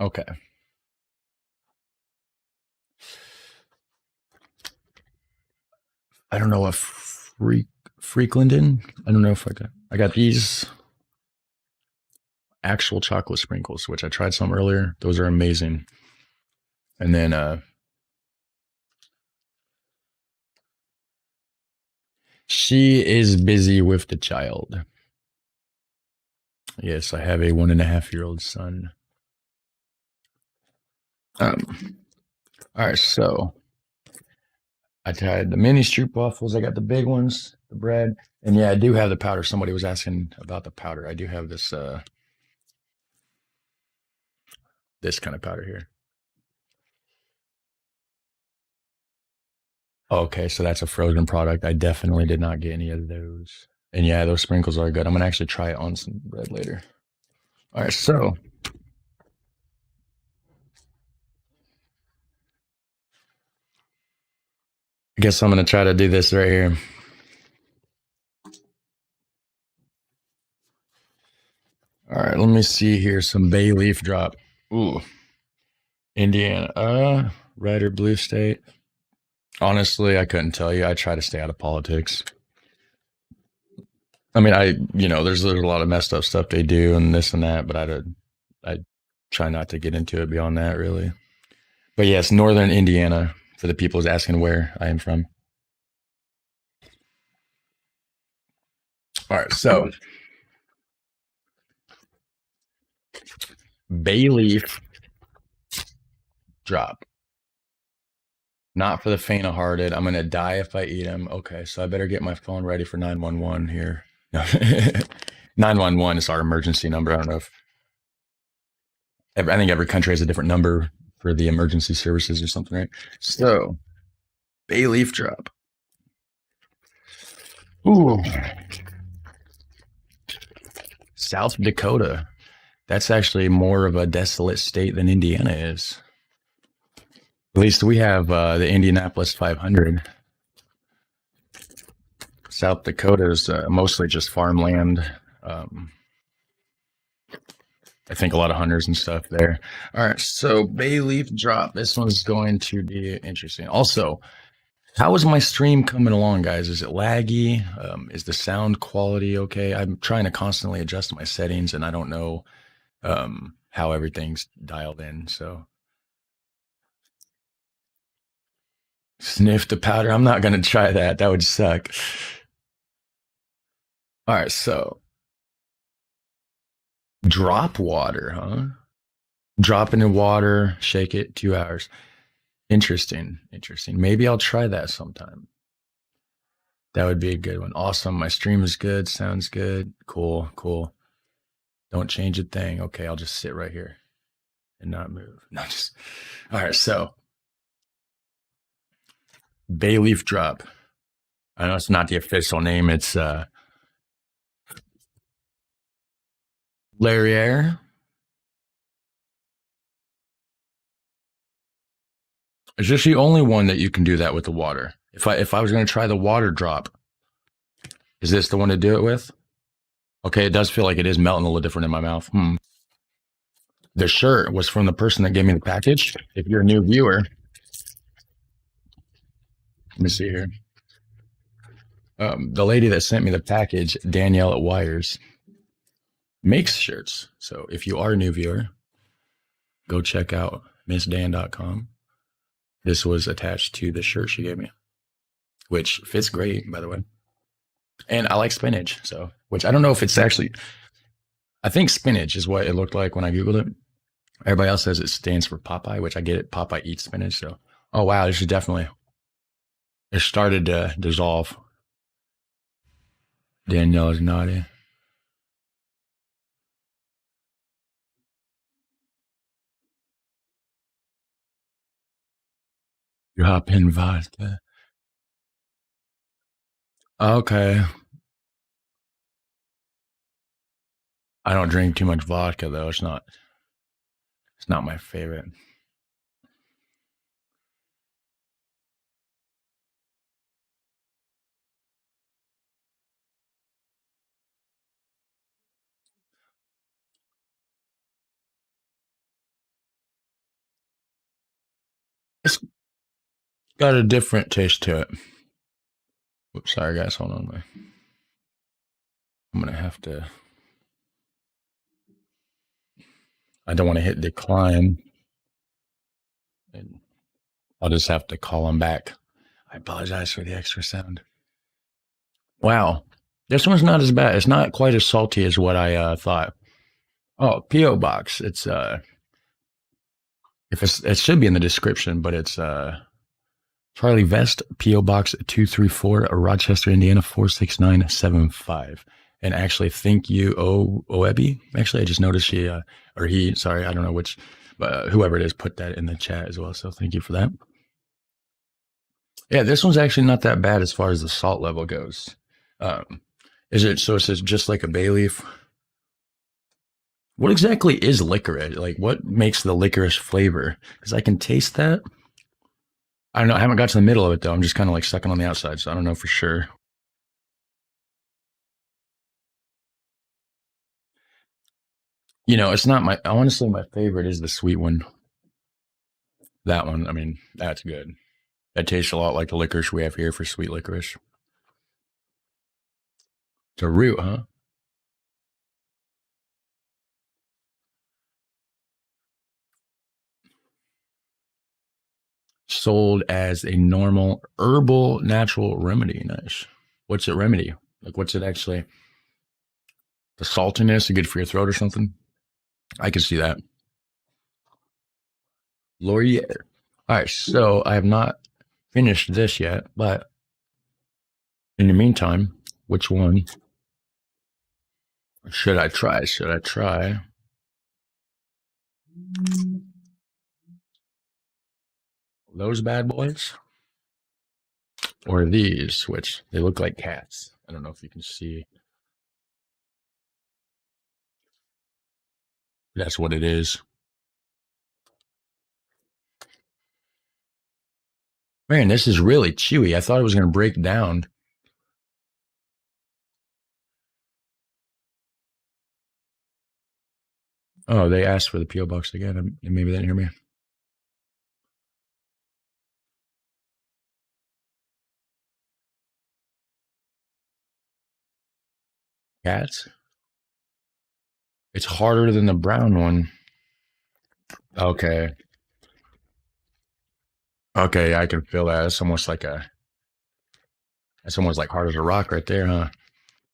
Okay. I don't know if Freaklinden. I don't know if I got these actual chocolate sprinkles, which I tried some earlier. Those are amazing. And then she is busy with the child. Yes, I have a 1.5-year-old son. All right, so I tried the mini Stroopwafels. I got the big ones, the bread, and yeah, I do have the powder. Somebody was asking about the powder. I do have this this kind of powder here. Okay, so that's a frozen product. I definitely did not get any of those. And yeah, those sprinkles are good. I'm gonna actually try it on some bread later. All right, so I guess I'm gonna try to do this right here. All right, let me see here. Some bay leaf drop. Ooh, Indiana. Red or blue state? Honestly, I couldn't tell you. I try to stay out of politics. I mean, there's a lot of messed up stuff they do and this and that, but I try not to get into it beyond that, really. But yes, northern Indiana, for the people who's asking where I am from. All right, so bay leaf drop. Not for the faint of hearted. I'm gonna die if I eat them. Okay, so I better get my phone ready for 911 here. 911 is our emergency number. I don't know if I think every country has a different number for the emergency services or something, right? So, bay leaf drop. Ooh. South Dakota. That's actually more of a desolate state than Indiana is. At least we have the Indianapolis 500. South Dakota is mostly just farmland. I think a lot of hunters and stuff there. All right, so bay leaf drop. This one's going to be interesting. Also, how is my stream coming along, guys? Is it laggy? Is the sound quality okay? I'm trying to constantly adjust my settings, and I don't know how everything's dialed in. So, sniff the powder. I'm not going to try that. That would suck. All right, so drop water, huh? Drop it in water, shake it, 2 hours. Interesting. Maybe I'll try that sometime. That would be a good one. Awesome. My stream is good. Sounds good. Cool. Don't change a thing. Okay, I'll just sit right here and not move. No, just all right. So bay leaf drop. I know it's not the official name. It's Laurier. Is this the only one that you can do that with the water? If I was going to try the water drop, is this the one to do it with? Okay, it does feel like it is melting a little different in my mouth. The shirt was from the person that gave me the package. If you're a new viewer, let me see here. The lady that sent me the package, Danielle Weijers, makes shirts. So if you are a new viewer, go check out missdan.com. This was attached to the shirt she gave me, which fits great, by the way. And I like spinach, so which I don't know if it's actually. I think spinach is what it looked like when I Googled it. Everybody else says it stands for Popeye, which I get it. Popeye eats spinach. So, oh wow, this is definitely. It started to dissolve. Danielle is naughty. You hop in vodka. Okay. I don't drink too much vodka though. It's not my favorite. It's got a different taste to it. Oops, sorry guys, hold on. I'm gonna have to. I don't want to hit decline. And I'll just have to call them back. I apologize for the extra sound. Wow. This one's not as bad. It's not quite as salty as what I thought. Oh, P.O. Box. It's it should be in the description, but it's CharlieVest, P.O. Box 234, Rochester, Indiana 46975. And actually, thank you, Oebi. Actually, I just noticed she or he, sorry, I don't know which, but whoever it is put that in the chat as well. So thank you for that. Yeah, this one's actually not that bad as far as the salt level goes. Is it so? It says just like a bay leaf. What exactly is licorice? Like, what makes the licorice flavor? Because I can taste that. I don't know. I haven't got to the middle of it though. I'm just kind of like sucking on the outside, so I don't know for sure. It's not my. I want to say my favorite is the sweet one. That one. I mean, that's good. That tastes a lot like the licorice we have here for sweet licorice. It's a root, huh? Sold as a normal herbal natural remedy. Nice. What's it remedy? Like, what's it actually? The saltiness, good for your throat or something? I can see that. Laurier. All right, so I have not finished this yet, but in the meantime, which one should I try? Should I try those bad boys or these, which they look like cats? I don't know if you can see. That's what it is. Man, this is really chewy. I thought it was going to break down. Oh, they asked for the P.O. box again. Maybe they didn't hear me. Cats? It's harder than the brown one. Okay. Okay, I can feel that. That's almost like hard as a rock right there, huh?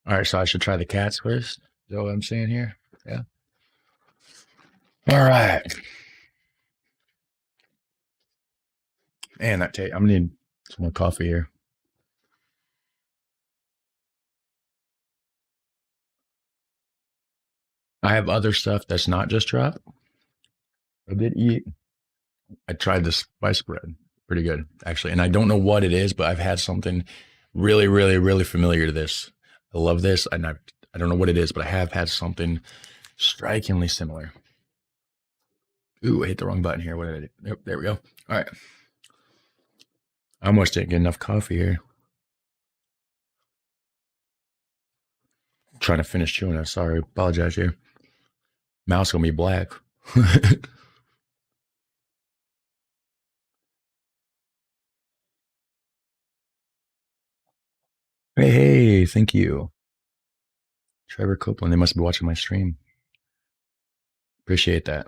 All right, so I should try the cats first. Is that what I'm saying here? Yeah. All right. Man, I'm gonna need some more coffee here. I have other stuff that's not just drop. I did eat. I tried the spice bread. Pretty good, actually. And I don't know what it is, but I've had something really, really, really familiar to this. I love this. I don't know what it is, but I have had something strikingly similar. Ooh, I hit the wrong button here. What did I do? Yep, there we go. All right. I almost didn't get enough coffee here. I'm trying to finish chewing it. Sorry. Apologize here. Mouth's gonna be black. Hey, thank you. Trevor Copeland. They must be watching my stream. Appreciate that.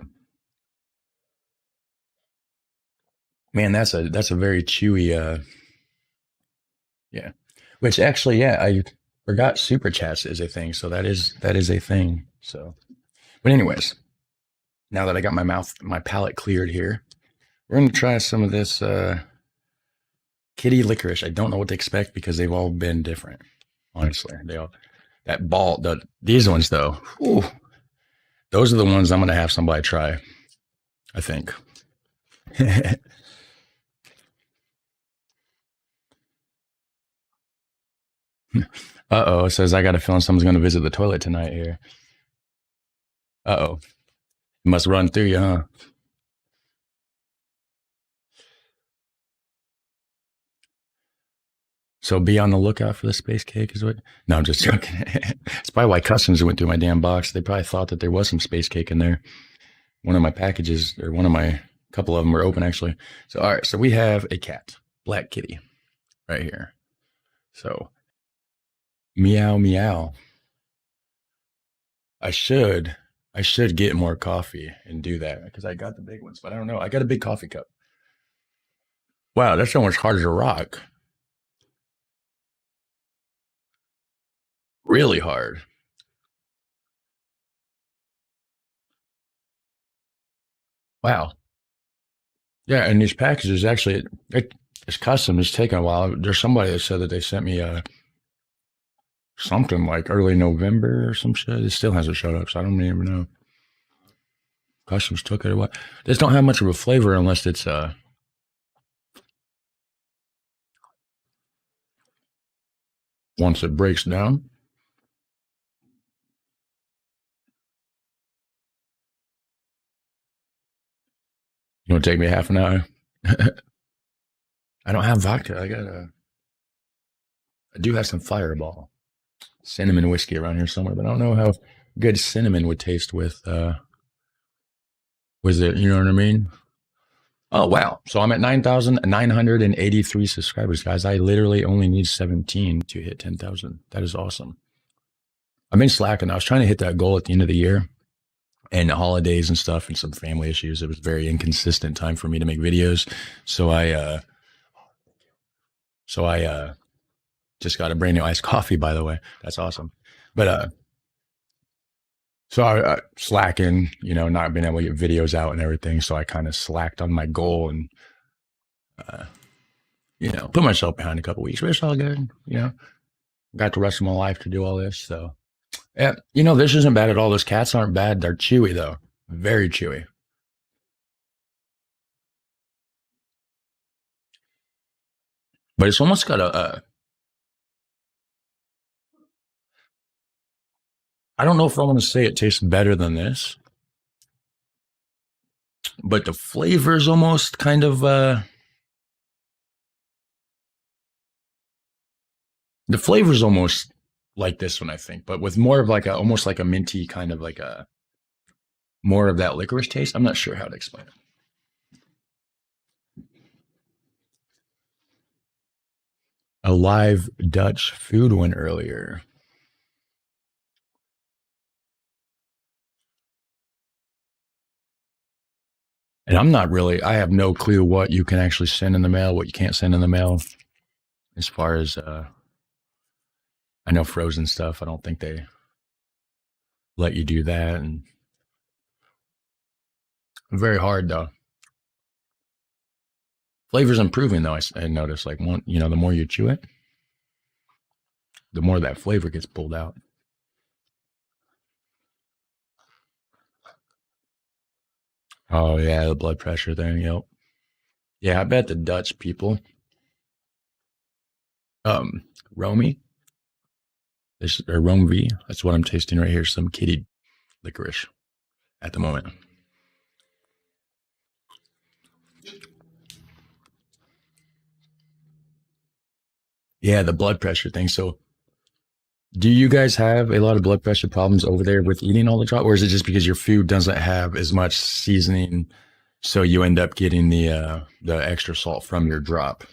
Man, that's a very chewy yeah. Which actually, yeah, I forgot super chats is a thing. So that is a thing. So but anyways, now that I got my palate cleared here, we're gonna try some of this kitty licorice. I don't know what to expect because they've all been different. Honestly. These ones though, whew, those are the ones I'm gonna have somebody try, I think. Uh-oh, it says I got a feeling someone's going to visit the toilet tonight here. Uh-oh. It must run through you, huh? So be on the lookout for the space cake is what? No, I'm just joking. It's probably why customs went through my damn box. They probably thought that there was some space cake in there. One of my packages, or couple of them were open actually. So, all right. So we have a cat, black kitty right here. So meow, meow. I should, I should get more coffee and do that because I got the big ones, but I don't know. I got a big coffee cup. Wow, that's almost hard as a rock. Really hard. Wow. Yeah, and these packages actually, it's custom. It's taken a while. There's somebody that said that they sent me something like early November or some shit. It still hasn't showed up, so I don't even know. Customs took it or what. They just don't have much of a flavor unless it's once it breaks down. You want to take me half an hour? I don't have vodka. I do have some Fireball. Cinnamon whiskey around here somewhere, but I don't know how good cinnamon would taste with, was it, you know what I mean? Oh, wow. So I'm at 9,983 subscribers, guys. I literally only need 17 to hit 10,000. That is awesome. I've been slacking. I was trying to hit that goal at the end of the year, and the holidays and stuff and some family issues. It was very inconsistent time for me to make videos. So I just got a brand new iced coffee, by the way. That's awesome. But, so I slacking, you know, not being able to get videos out and everything. So I kind of slacked on my goal and, you know, put myself behind a couple weeks, but it's all good. You know, got the rest of my life to do all this. So, yeah, you know, this isn't bad at all. Those cats aren't bad. They're chewy, though. Very chewy. But it's almost got I don't know if I want to say it tastes better than this, but the flavor is almost kind of, the flavor is almost like this one, I think, but with more of like almost like a minty kind of like more of that licorice taste. I'm not sure how to explain it. A live Dutch food one earlier. And I have no clue what you can actually send in the mail, what you can't send in the mail. As far as, I know frozen stuff, I don't think they let you do that. And very hard though. Flavor's improving though. I noticed like you know, the more you chew it, the more that flavor gets pulled out. Oh yeah, the blood pressure thing. Yep. Yeah, I bet the Dutch people, Romy, this or Rome V. That's what I'm tasting right here. Some kitty licorice at the moment. Yeah, the blood pressure thing. So, do you guys have a lot of blood pressure problems over there with eating all the chocolate, or is it just because your food doesn't have as much seasoning, so you end up getting the extra salt from your drop?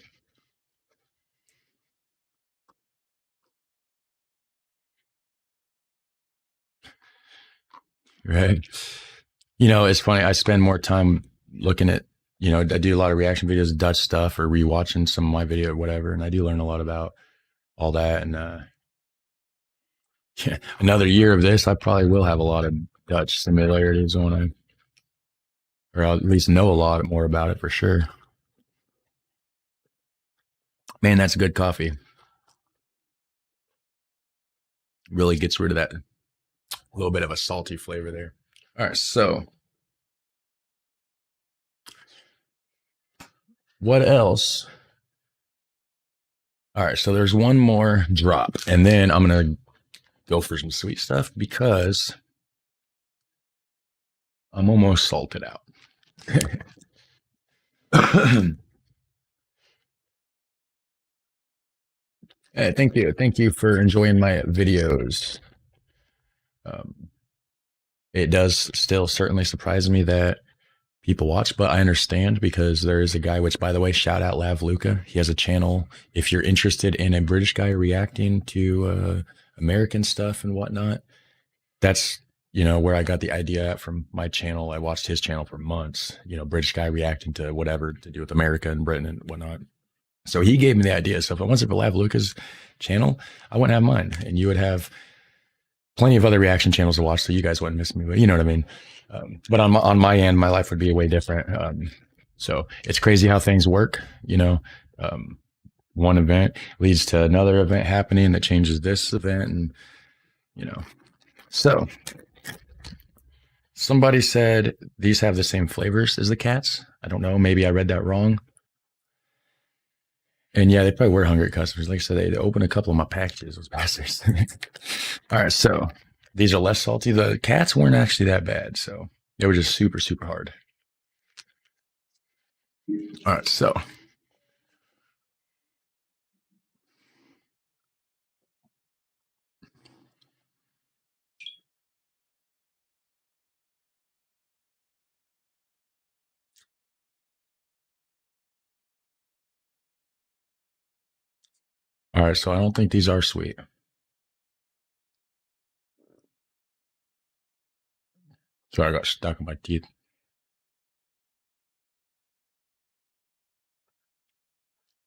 Right. You know, it's funny. I spend more time looking at, you know, I do a lot of reaction videos, Dutch stuff, or rewatching some of my video or whatever, and I do learn a lot about all that. And yeah, another year of this, I probably will have a lot of Dutch similarities when or I'll at least know a lot more about it for sure. Man, that's good coffee. Really gets rid of that little bit of a salty flavor there. All right, so what else? All right, so there's one more drop, and then I'm gonna go for some sweet stuff because I'm almost salted out. Hey, thank you. Thank you for enjoying my videos. It does still certainly surprise me that people watch, but I understand because there is a guy, which by the way, shout out Lav Luca. He has a channel. If you're interested in a British guy reacting to American stuff and whatnot, that's, you know, where I got the idea at from my channel. I watched his channel for months, you know, British guy reacting to whatever to do with America and Britain and whatnot. So he gave me the idea. So if it wasn't for Lav Luca's channel, I wouldn't have mine, and you would have plenty of other reaction channels to watch, so you guys wouldn't miss me. But you know what I mean. But on my end, my life would be way different. So it's crazy how things work. You know, one event leads to another event happening that changes this event, and you know. So somebody said these have the same flavors as the cats. I don't know. Maybe I read that wrong. And yeah, they probably were hungry customers. Like I said, they opened a couple of my packages, those bastards. All right, so these are less salty. The cats weren't actually that bad, so they were just super, super hard. All right, so I don't think these are sweet. Sorry, I got stuck in my teeth.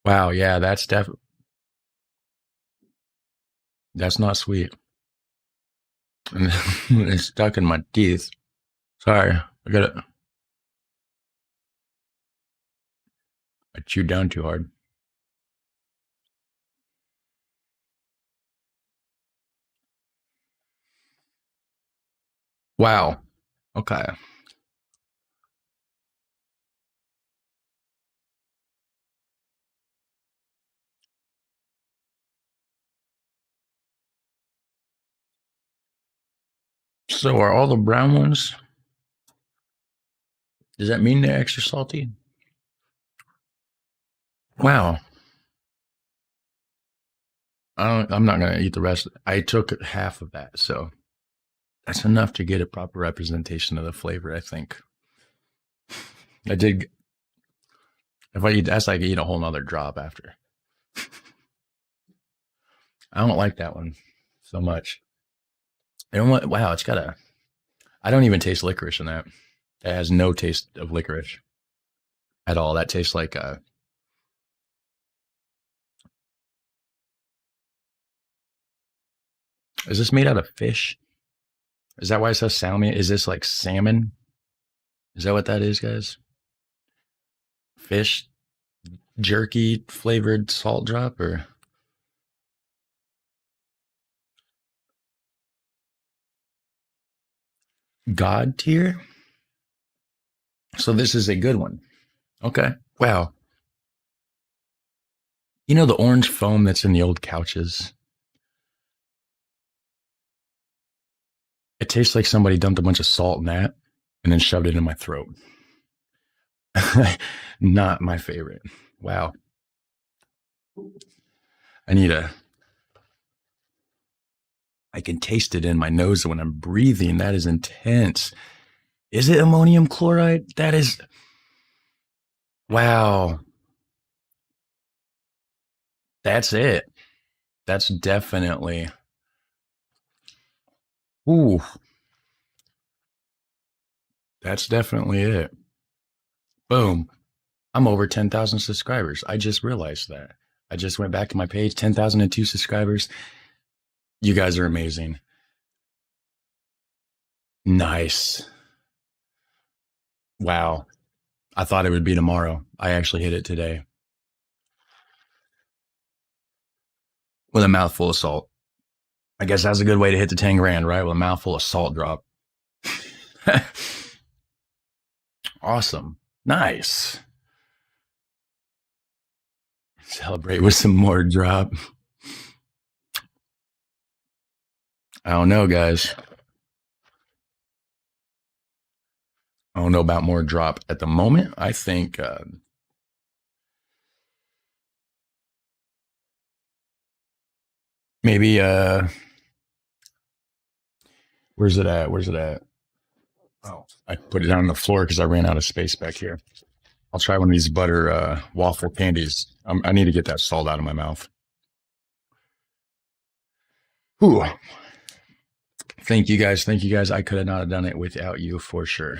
Wow, yeah, that's not sweet. And it's stuck in my teeth. Sorry, I chewed down too hard. Wow. Okay. So are all the brown ones? Does that mean they're extra salty? Wow. I'm not gonna eat the rest. I took half of that, so that's enough to get a proper representation of the flavor, I think. I did. If I eat, that's like eat a whole nother drop after. I don't like that one so much. You know what? Wow, it's got a. I don't even taste licorice in that. It has no taste of licorice at all. That tastes like Is this made out of fish? Is that why it says salmon? Is this like salmon? Is that what that is, guys? Fish jerky flavored salt drop or God tier? So this is a good one. Okay. Wow. You know the orange foam that's in the old couches? It tastes like somebody dumped a bunch of salt in that and then shoved it in my throat. Not my favorite. Wow. I need a. I can taste it in my nose when I'm breathing. That is intense. Is it ammonium chloride? That is. Wow. That's it. That's definitely. Ooh. That's definitely it. Boom. I'm over 10,000 subscribers. I just realized that. I just went back to my page, 10,002 subscribers. You guys are amazing. Nice. Wow. I thought it would be tomorrow. I actually hit it today with a mouthful of salt. I guess that's a good way to hit the 10 grand, right? With a mouthful of salt drop. Awesome. Nice. Celebrate with some more drop. I don't know, guys. I don't know about more drop at the moment. I think maybe where's it at? Where's it at? Oh, I put it down on the floor because I ran out of space back here. I'll try one of these butter waffle candies. I need to get that salt out of my mouth. Ooh. Thank you guys. Thank you guys. I could have not have done it without you for sure.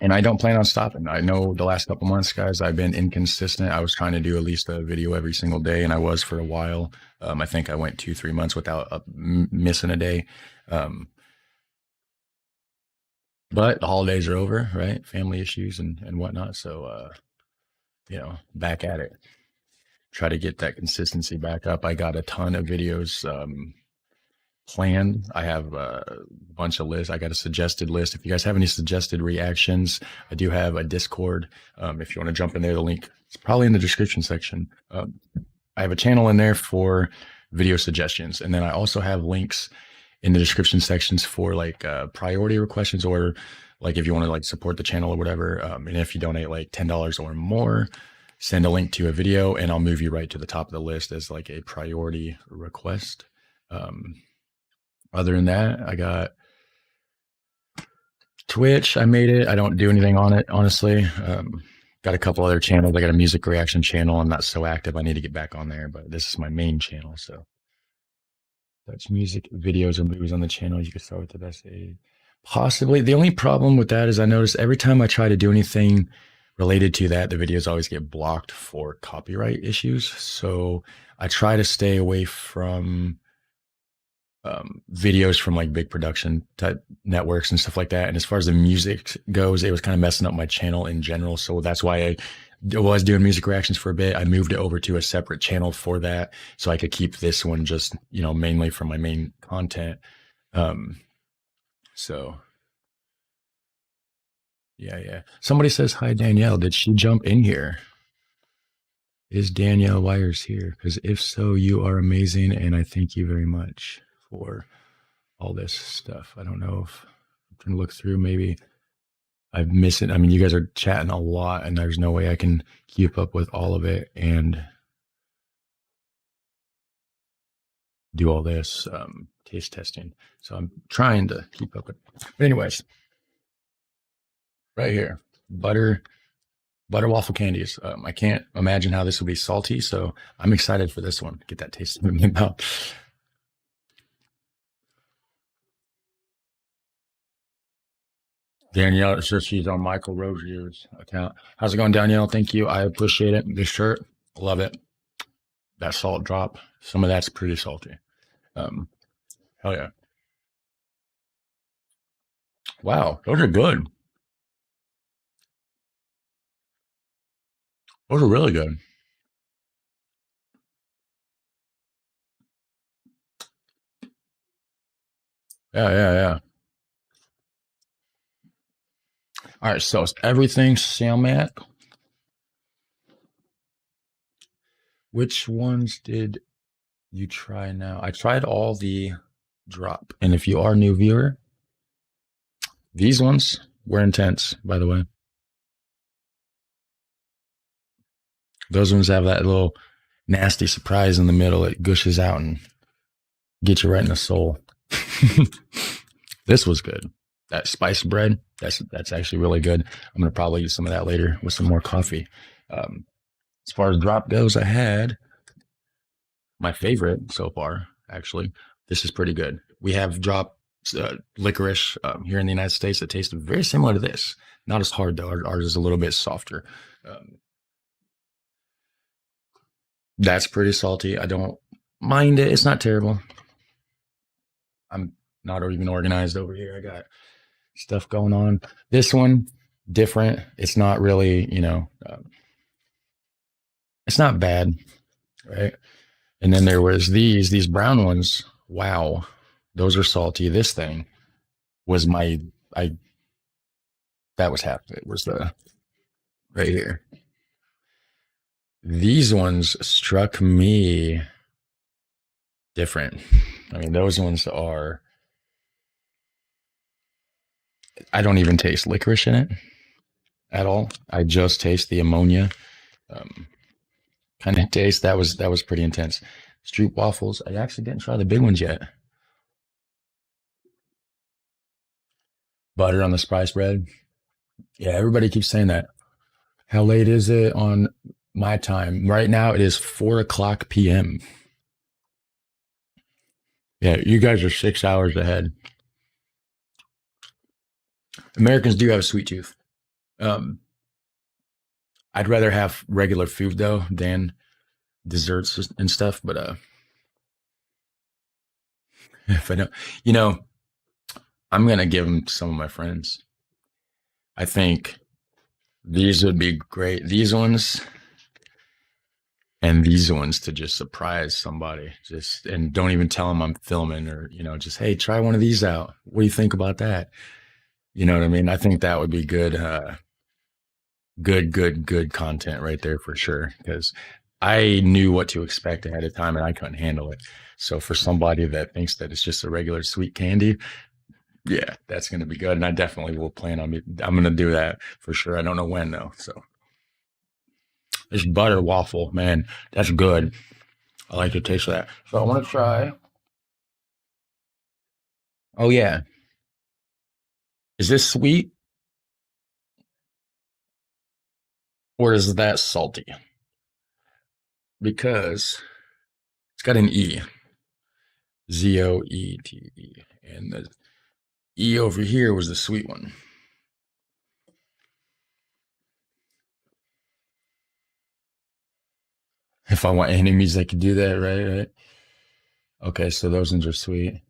And I don't plan on stopping. I know the last couple months, guys, I've been inconsistent. I was trying to do at least a video every single day, and I was for a while. I think I went 2-3 months without missing a day. But the holidays are over, right? Family issues and whatnot. So, back at it. Try to get that consistency back up. I got a ton of videos planned. I have a bunch of lists. I got a suggested list. If you guys have any suggested reactions, I do have a Discord. If you want to jump in there, the link is probably in the description section. I have a channel in there for video suggestions. And then I also have links in the description sections for like priority questions or like if you want to like support the channel or whatever. And if you donate like $10 or more, send a link to a video and I'll move you right to the top of the list as like a priority request. Other than that, I got Twitch. I made it. I don't do anything on it, honestly. Got a couple other channels. I got a music reaction channel. I'm not so active. I need to get back on there, but this is my main channel. So Dutch music videos or movies on the channel. You can start with the best aid. Possibly. The only problem with that is I notice every time I try to do anything related to that, the videos always get blocked for copyright issues. So I try to stay away from videos from like big production type networks and stuff like that. And as far as the music goes, it was kind of messing up my channel in general. So that's why I was doing music reactions for a bit. I moved it over to a separate channel for that, so I could keep this one just, mainly from my main content. So yeah. Somebody says, hi, Danielle. Did she jump in here? Is Danielle Weijers here? Because if so, you are amazing. And I thank you very much for all this stuff. I don't know if I'm trying to look through. Maybe I've missed it. I mean, you guys are chatting a lot and there's no way I can keep up with all of it and do all this taste testing. So I'm trying to keep up with it. But anyways, right here, butter waffle candies. I can't imagine how this will be salty, so I'm excited for this one. Get that taste in my mouth. Danielle says she's on Michael Rozier's account. How's it going, Danielle? Thank you. I appreciate it. This shirt, love it. That salt drop, some of that's pretty salty. Hell yeah. Wow, those are good. Those are really good. Yeah. All right, so it's everything Salmat. Which ones did you try now? I tried all the drop. And if you are a new viewer, these ones were intense, by the way. Those ones have that little nasty surprise in the middle. It gushes out and gets you right in the soul. This was good. That spiced bread, that's actually really good. I'm going to probably use some of that later with some more coffee. As far as drop goes, I had my favorite so far, actually. This is pretty good. We have drop licorice here in the United States that tastes very similar to this. Not as hard, though. Ours is a little bit softer. That's pretty salty. I don't mind it. It's not terrible. I'm not even organized over here. I got stuff going on. This one, different. It's not really, it's not bad, right? And then there was these brown ones. Wow, those are salty. This thing was that was half of it. Was the right here. These ones struck me different. I mean, those ones are, I don't even taste licorice in it at all. I just taste the ammonia kind of taste. That was pretty intense. Stroopwafels. I actually didn't try the big ones yet. Butter on the spice bread. Yeah, everybody keeps saying that. How late is it on my time? Right now it is 4:00 p.m. Yeah, you guys are 6 hours ahead. Americans do have a sweet tooth. I'd rather have regular food though than desserts and stuff. But if I don't, I'm gonna give them to some of my friends. I think these would be great. These ones and these ones to just surprise somebody. And don't even tell them I'm filming or just, hey, try one of these out. What do you think about that? You know what I mean? I think that would be good. Good content right there for sure, because I knew what to expect ahead of time and I couldn't handle it. So for somebody that thinks that it's just a regular sweet candy, Yeah, that's going to be good. And I definitely will plan on I'm going to do that for sure. I don't know when though. So this butter waffle, man, that's good. I like the taste of that. So I want to try. Oh yeah. Is this sweet or is that salty? Because it's got an E. Zoete. And the E over here was the sweet one. If I want enemies, I could do that, right? Okay, so those ones are sweet.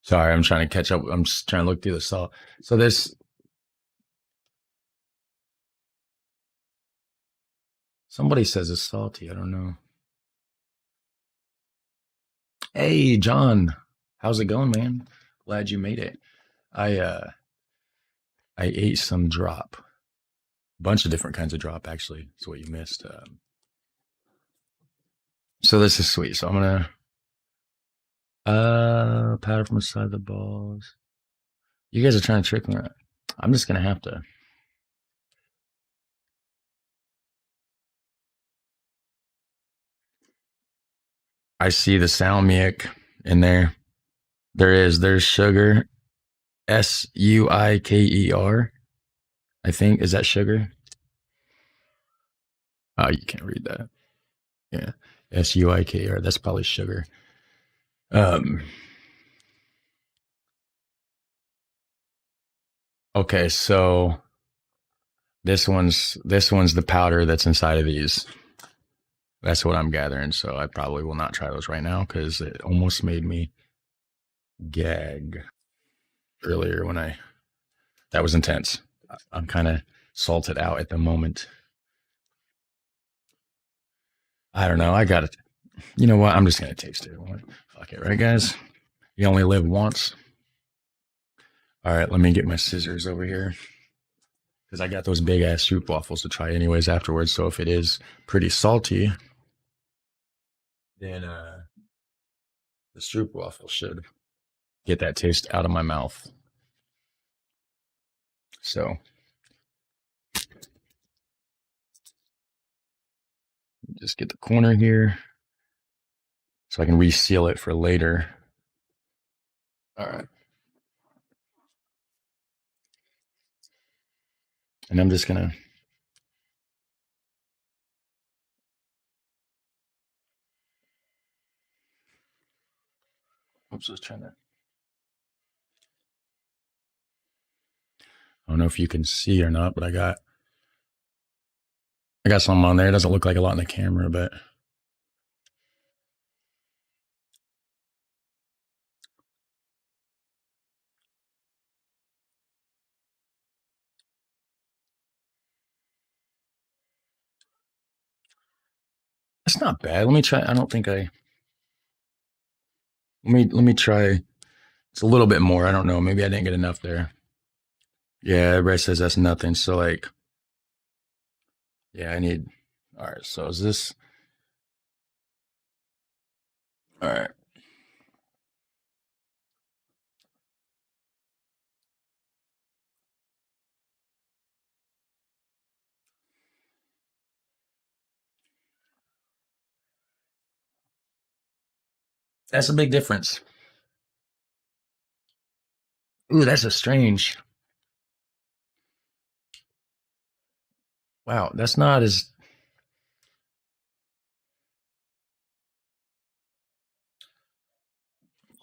Sorry, I'm trying to catch up. I'm just trying to look through the salt. So this, somebody says it's salty. I don't know. Hey, John, how's it going, man? Glad you made it. I uh I ate some drop. Bunch of different kinds of drop, actually. That's what you missed. So this is sweet. So I'm gonna powder from inside the balls. You guys are trying to trick me. I'm just gonna have to. I see the salmiak in there. There's sugar. Suiker. I think. Is that sugar? Oh, you can't read that. Yeah. Suiker. That's probably sugar. Um okay, so this one's the powder that's inside of these. That's what I'm gathering. So I probably will not try those right now because it almost made me gag earlier when that was intense. I'm kind of salted out at the moment. I don't know. I got it. You know what? I'm just gonna taste it. Fuck it, right, guys? You only live once. All right, let me get my scissors over here because I got those big ass Stroopwafels to try anyways afterwards. So if it is pretty salty, then the Stroopwafel should get that taste out of my mouth. So just get the corner here so I can reseal it for later. All right. And I'm just gonna oops, I was trying to I don't know if you can see or not, but I got some on there. It doesn't look like a lot in the camera, but it's not bad. Let me try. I don't think I let me try. It's a little bit more. I don't know. Maybe I didn't get enough there. Yeah, everybody says that's nothing. So like, yeah, I need. All right. So is this? All right. That's a big difference. Ooh, that's a strange. Wow, that's not as.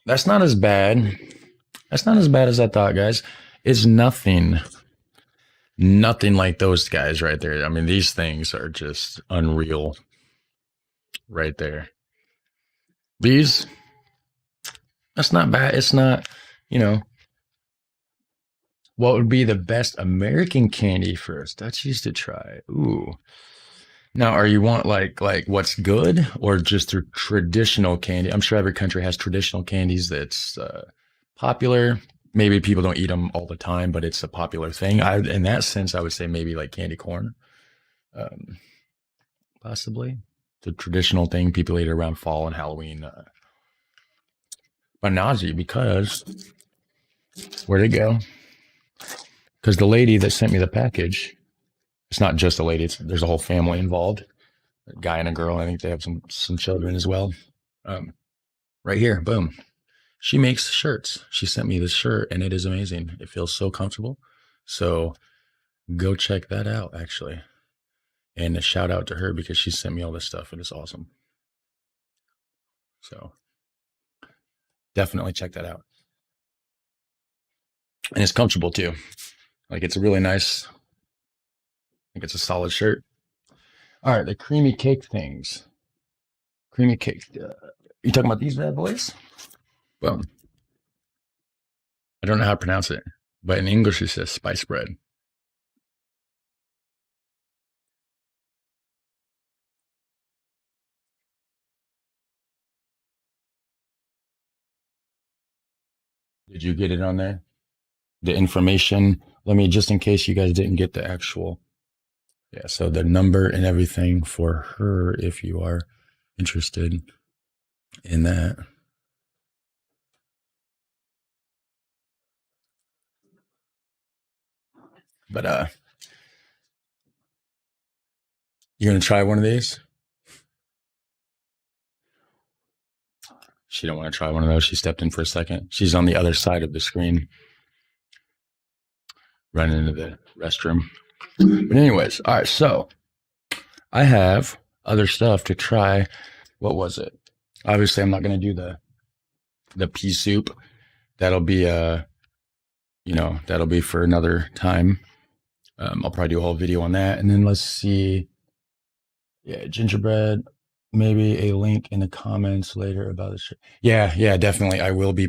That's not as bad. That's not as bad as I thought, guys. It's nothing like those guys right there. I mean, these things are just unreal right there. These, that's not bad. It's not, you know, what would be the best American candy for us Dutchies to try? Ooh, Now, are you want like what's good or just through traditional candy? I'm sure every country has traditional candies that's popular. Maybe people don't eat them all the time, but it's a popular thing. In that sense, I would say maybe like candy corn, um, possibly. The traditional thing people eat around fall and Halloween. But Nazi, because where'd it go? Because the lady that sent me the package, it's not just a lady. There's a whole family involved, a guy and a girl. I think they have some children as well. Um, right here, boom. She makes shirts. She sent me this shirt, and it is amazing. It feels so comfortable. So go check that out, actually. And a shout out to her because she sent me all this stuff, and it's awesome. So definitely check that out. And it's comfortable too. Like it's a really nice, I think it's a solid shirt. All right, the creamy cake things. Creamy cake. You talking about these bad boys? Well, I don't know how to pronounce it, but in English it says spice bread. Did you get it on there? The information. Let me, just in case you guys didn't get the actual. Yeah, so the number and everything for her if you are interested in that. But you're gonna try one of these? She don't want to try one of those. She stepped in for a second. She's on the other side of the screen, running into the restroom. But anyways, all right, so I have other stuff to try. What was it? Obviously, I'm not gonna do the pea soup. That'll be that'll be for another time. I'll probably do a whole video on that. And then let's see. Yeah, gingerbread. Maybe a link in the comments later about this. Yeah, definitely. I will be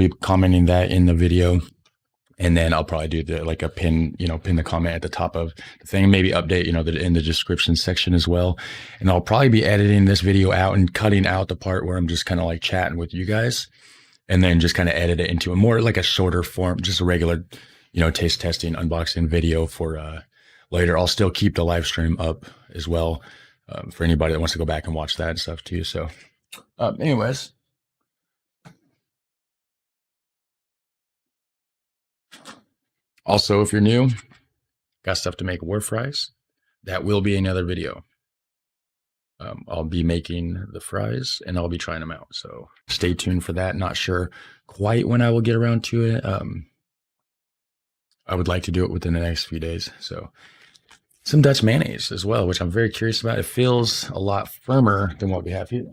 commenting that in the video. And then I'll probably do like a pin the comment at the top of the thing, maybe update, in the description section as well. And I'll probably be editing this video out and cutting out the part where I'm just kind of like chatting with you guys, and then just kind of edit it into a more like a shorter form, just a regular, taste testing, unboxing video for later. I'll still keep the live stream up as well for anybody that wants to go back and watch that and stuff too. So anyways. Also, if you're new, got stuff to make war fries, that will be another video. I'll be making the fries and I'll be trying them out. So stay tuned for that. Not sure quite when I will get around to it. I would like to do it within the next few days. So some Dutch mayonnaise as well, which I'm very curious about. It feels a lot firmer than what we have here.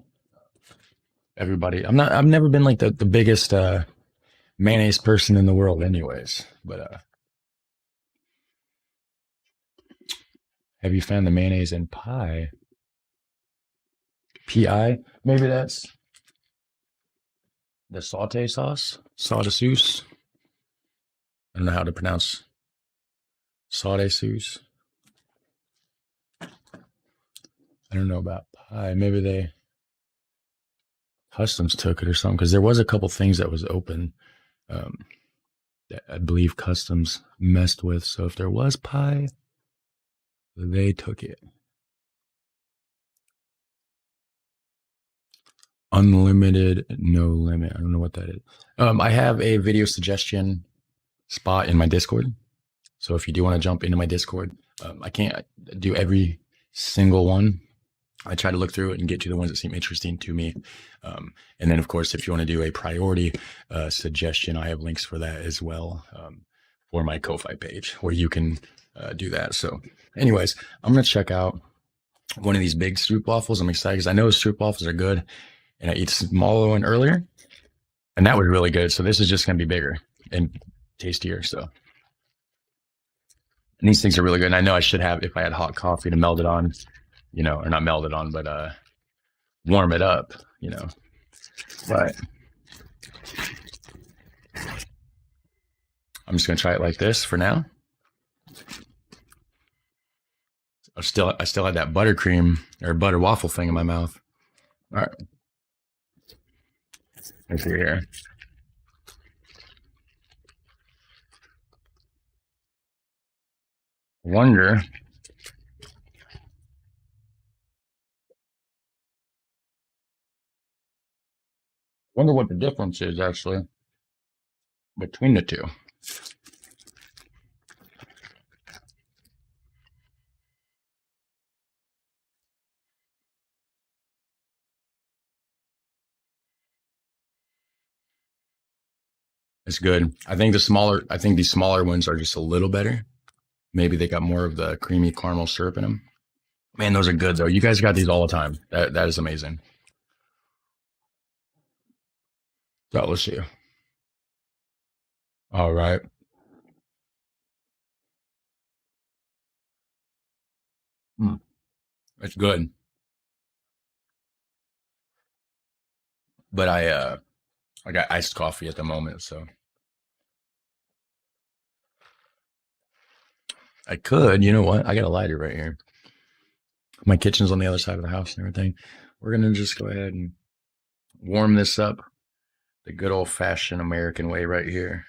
Everybody, I've never been like the biggest mayonnaise person in the world anyways, but have you found the mayonnaise in pie? PI? Maybe that's the saute sauce? Sauce. I don't know how to pronounce saute sauce. I don't know about pie. Maybe they customs took it or something, because there was a couple things that was open that I believe customs messed with. So if there was pie, they took it. Unlimited, no limit. I don't know what that is. I have a video suggestion spot in my Discord. So if you do want to jump into my Discord, I can't do every single one. I try to look through it and get to the ones that seem interesting to me. And then, of course, if you want to do a priority suggestion, I have links for that as well for my Ko-Fi page where you can do that. So anyways, I'm going to check out one of these big Stroopwafels. I'm excited because I know Stroopwafels are good. And I ate a smaller one earlier, and that was really good. So this is just going to be bigger and tastier. So and these things are really good. And I know I should have, if I had hot coffee to melt it on, or not melt it on, but warm it up, But I'm just going to try it like this for now. I still had that buttercream or butter waffle thing in my mouth. All right, let's see here. Wonder wonder what the difference is actually between the two. It's good. I think these smaller ones are just a little better. Maybe they got more of the creamy caramel syrup in them. Man, those are good though. You guys got these all the time. That is amazing. So let's see. All right. Mm, it's good. But I got iced coffee at the moment, so I could. You know what? I got a lighter right here. My kitchen's on the other side of the house and everything. We're gonna just go ahead and warm this up the good old fashioned American way right here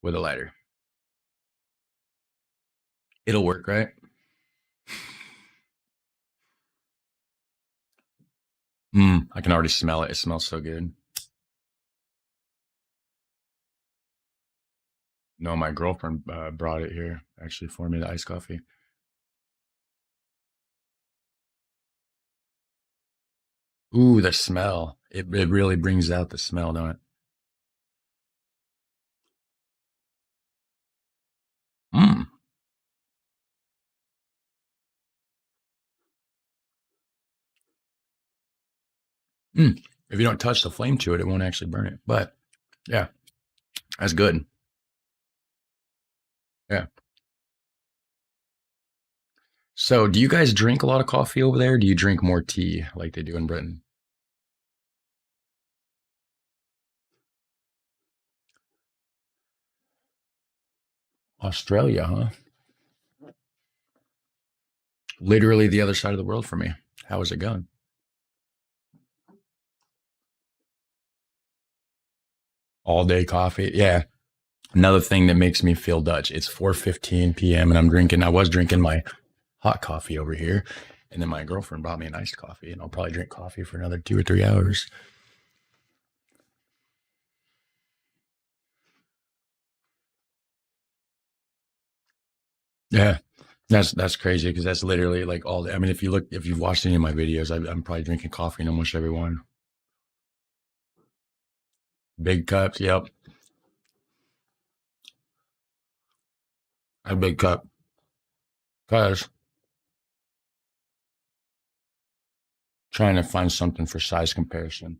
with a lighter. It'll work, right? I can already smell it. It smells so good. No, my girlfriend brought it here actually for me, the iced coffee. Ooh, the smell. It really brings out the smell, don't it? Mm, mm. If you don't touch the flame to it, it won't actually burn it. But yeah, that's good. Yeah. So, do you guys drink a lot of coffee over there? Or do you drink more tea like they do in Britain? Australia, huh? Literally the other side of the world for me. How is it going? All day coffee. Yeah. Another thing that makes me feel Dutch. It's 4:15 p.m. and I was drinking my hot coffee over here. And then my girlfriend brought me an iced coffee, and I'll probably drink coffee for another 2 or 3 hours. Yeah. That's crazy because that's literally like all. I mean, if you've watched any of my videos, I'm probably drinking coffee in almost every one. Big cups, yep, a big cup. Cause trying to find something for size comparison.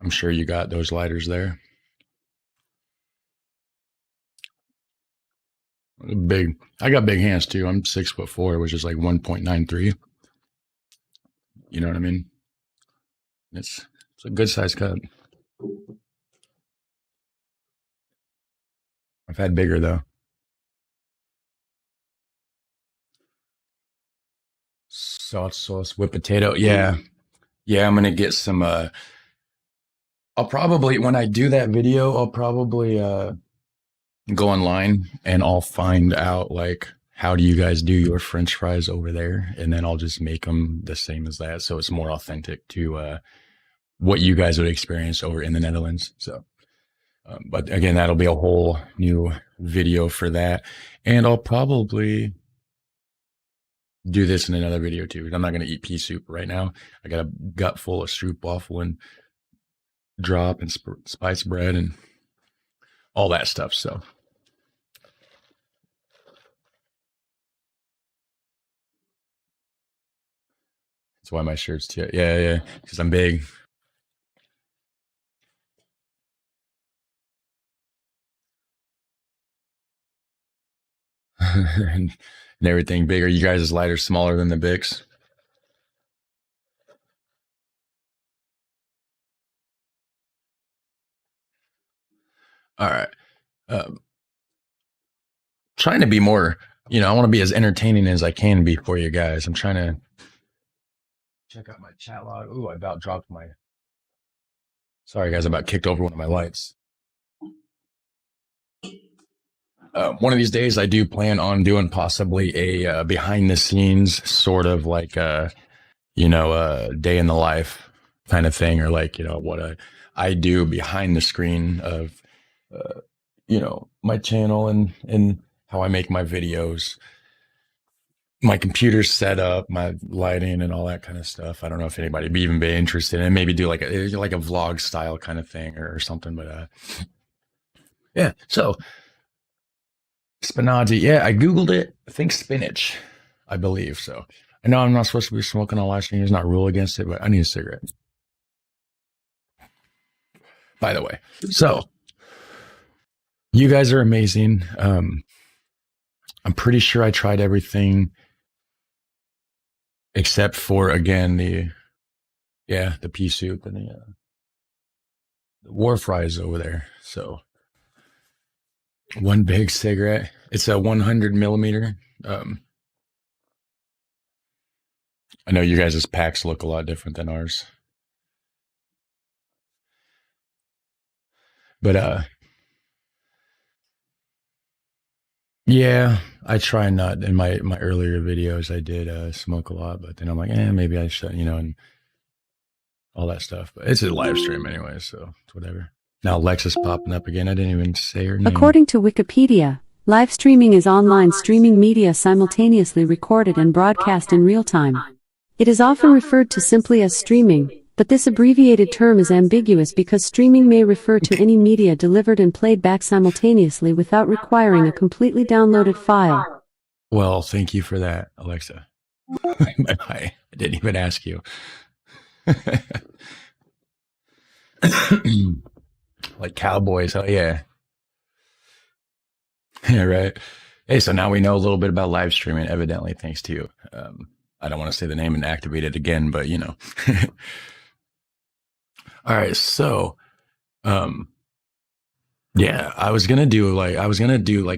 I'm sure you got those lighters there. Big. I got big hands too. I'm 6'4", which is like 1.93. You know what I mean? It's a good size cup. I've had bigger though. Salt sauce with potato. Yeah. Yeah, I'm gonna get some I'll probably when I do that video, I'll probably go online and I'll find out like how do you guys do your French fries over there, and then I'll just make them the same as that, so it's more authentic to what you guys would experience over in the Netherlands. So, but again, that'll be a whole new video for that, and I'll probably do this in another video too. I'm not going to eat pea soup right now. I got a gut full of Stroopwafel and drop and spice bread and all that stuff. So that's why my shirt's too. Yeah, yeah, because I'm big. and, and everything bigger. You guys' is lighter, smaller than the Bix. All right. Um, trying to be more. I want to be as entertaining as I can be for you guys. I'm trying to check out my chat log. Ooh, I about dropped my. Sorry, guys, I about kicked over one of my lights. One of these days, I do plan on doing possibly a behind the scenes sort of like a day in the life kind of thing, or like what I do behind the screen of my channel and how I make my videos, my computer setup, my lighting, and all that kind of stuff. I don't know if anybody would even be interested in it. Maybe do like a vlog style kind of thing or something. But yeah, so. Spinachi. Yeah, I Googled it. I think spinach, I believe. So I know I'm not supposed to be smoking on live stream. There's not a rule against it, but I need a cigarette. By the way, so you guys are amazing. I'm pretty sure I tried everything except for, again, the pea soup and the war fries over there. So one big cigarette. It's a 100 millimeter. I know you guys' packs look a lot different than ours. But yeah, I try not. In my earlier videos, I did smoke a lot, but then I'm like, maybe I should, and all that stuff. But it's a live stream anyway, so it's whatever. Now Alexa's popping up again. I didn't even say her name. According to Wikipedia, live streaming is online streaming media simultaneously recorded and broadcast in real time. It is often referred to simply as streaming, but this abbreviated term is ambiguous because streaming may refer to any media delivered and played back simultaneously without requiring a completely downloaded file. Well, thank you for that, Alexa. I didn't even ask you. Like cowboys, oh yeah. Yeah, right. Hey, so now we know a little bit about live streaming, evidently, thanks to you. I don't want to say the name and activate it again, but All right, so yeah, I was gonna do like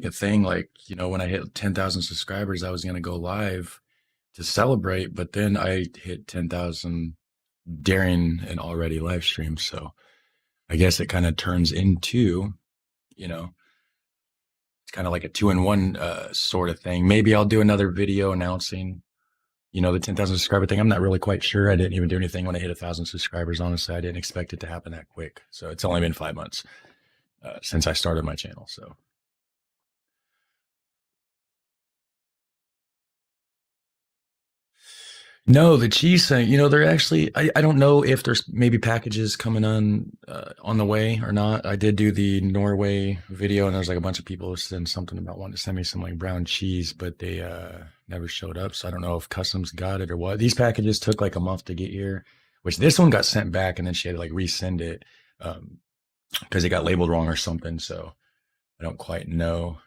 a thing like, when I hit 10,000 subscribers, I was gonna go live to celebrate, but then I hit 10,000 during an already live stream. So I guess it kind of turns into, it's kind of like a 2-in-1 sort of thing. Maybe I'll do another video announcing, the 10,000 subscriber thing. I'm not really quite sure. I didn't even do anything when I hit 1,000 subscribers. Honestly, I didn't expect it to happen that quick. So it's only been 5 months since I started my channel. So. No, the cheese thing, they're actually, I don't know if there's maybe packages coming on the way or not. I did do the Norway video, and there's like a bunch of people who sent something about wanting to send me some like brown cheese, but they never showed up. So I don't know if customs got it or what. These packages took like a month to get here, which this one got sent back, and then she had to like resend it because it got labeled wrong or something. So I don't quite know.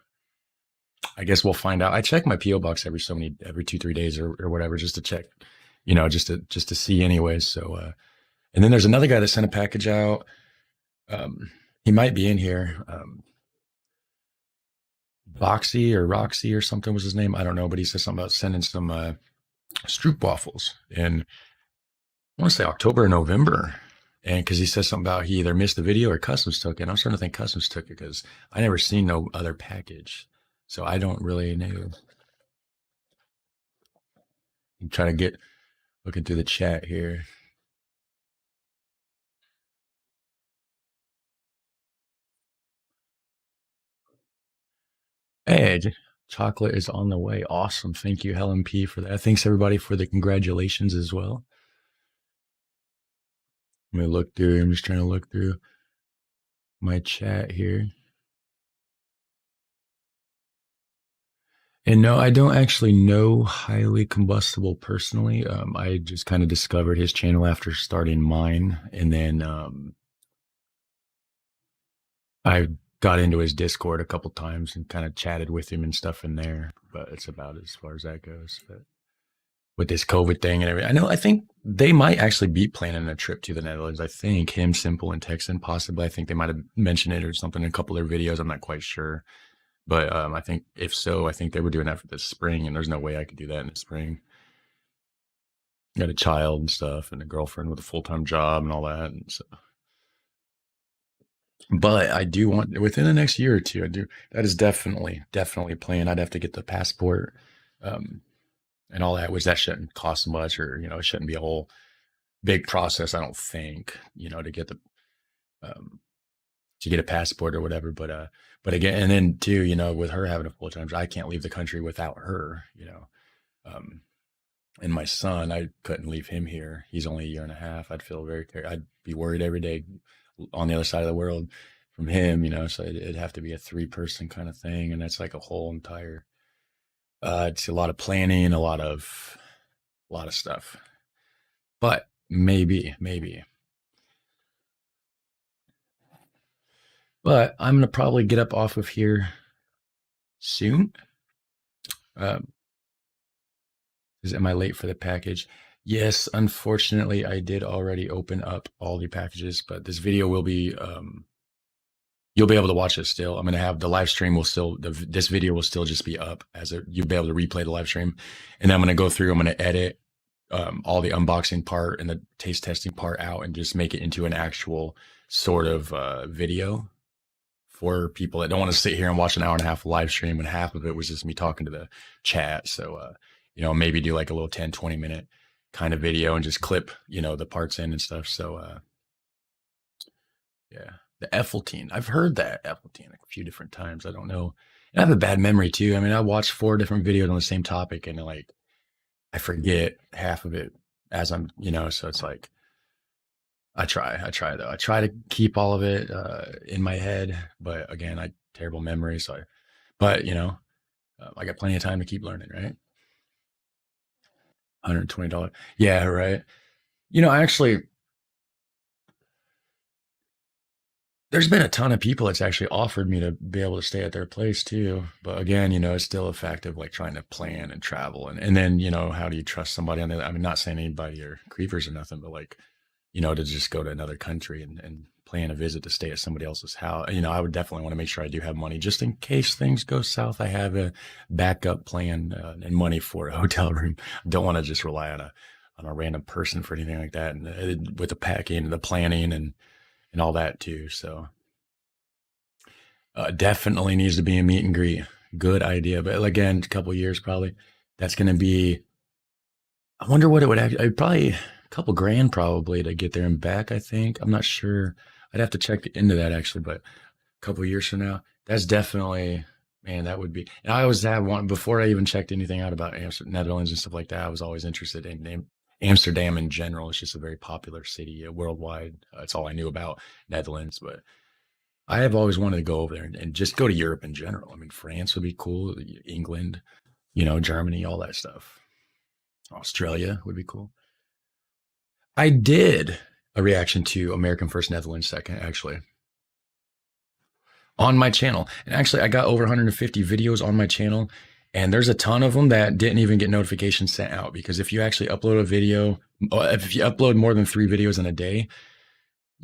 I guess we'll find out. I check my PO box every 2-3 days or whatever, just to check, just to see anyways. So, and then there's another guy that sent a package out. He might be in here. Boxy or Roxy or something was his name. I don't know, but he said something about sending some Stroopwafels in, I want to say October or November. And because he says something about he either missed the video or customs took it. I'm starting to think customs took it because I never seen no other package. So I don't really know. I'm trying to looking through the chat here. Hey, chocolate is on the way. Awesome. Thank you, Helen P, for that. Thanks everybody for the congratulations as well. Let me look through. I'm just trying to look through my chat here. And no, I don't actually know Highly Combustible personally. I just kind of discovered his channel after starting mine. And then I got into his Discord a couple times and kind of chatted with him and stuff in there. But it's about as far as that goes. But with this COVID thing and everything, I think they might actually be planning a trip to the Netherlands. I think him, Simple, and Texan possibly. I think they might have mentioned it or something in a couple of their videos. I'm not quite sure. But I think if so, I think they were doing that for the spring, and there's no way I could do that in the spring. Got a child and stuff, and a girlfriend with a full-time job and all that. And so, but I do want within the next year or two. I do. That is definitely a plan. I'd have to get the passport, um, and all that, which that shouldn't cost much, or it shouldn't be a whole big process. I don't think to get the um, to get a passport or whatever. But again, and then too, with her having a full-time job, I can't leave the country without her. Um, and my son, I couldn't leave him here. He's only a year and a half. I'd be worried every day on the other side of the world from him, so it'd have to be a 3-person kind of thing. And that's like a whole entire, it's a lot of planning, a lot of stuff, but maybe, but I'm going to probably get up off of here soon. Um, am I late for the package? Yes, unfortunately, I did already open up all the packages, but this video will be, you'll be able to watch it still. I'm going to have the live stream this video will still just be up you'll be able to replay the live stream. And then I'm going to go through, I'm going to edit all the unboxing part and the taste testing part out and just make it into an actual sort of video for people that don't want to sit here and watch an hour and a half live stream, and half of it was just me talking to the chat. So, maybe do like a little 10-20 minute kind of video and just clip, the parts in and stuff. So, yeah, the Effeltine. I've heard that Effeltine a few different times. I don't know. And I have a bad memory too. I mean, I watched 4 different videos on the same topic, and like, I forget half of it as I'm, so it's like, I try though. I try to keep all of it in my head, but again, terrible memory. So, but I got plenty of time to keep learning, right? $120. Yeah, right. Actually, there's been a ton of people that's actually offered me to be able to stay at their place too. But again, it's still a fact of like trying to plan and travel, and then how do you trust somebody on the? I mean, not saying anybody are creepers or nothing, but like, to just go to another country and plan a visit to stay at somebody else's house. I would definitely want to make sure I do have money just in case things go south. I have a backup plan and money for a hotel room. I don't want to just rely on a random person for anything like that. And with the packing and the planning and all that too. So definitely needs to be a meet and greet. Good idea. But again, a couple of years probably. That's going to be, I wonder what it would actually, probably a couple grand probably to get there and back, I think. I'm not sure. I'd have to check into that actually, but a couple of years from now, that's definitely, man, that would be. And I always have one, before I even checked anything out about Netherlands and stuff like that, I was always interested in Amsterdam in general. It's just a very popular city worldwide. It's all I knew about Netherlands, but I have always wanted to go over there and just go to Europe in general. I mean, France would be cool, England, Germany, all that stuff. Australia would be cool. I did a reaction to American First, Netherlands Second, actually, on my channel. And actually, I got over 150 videos on my channel, and there's a ton of them that didn't even get notifications sent out, because if you actually upload a video, if you upload more than 3 videos in a day,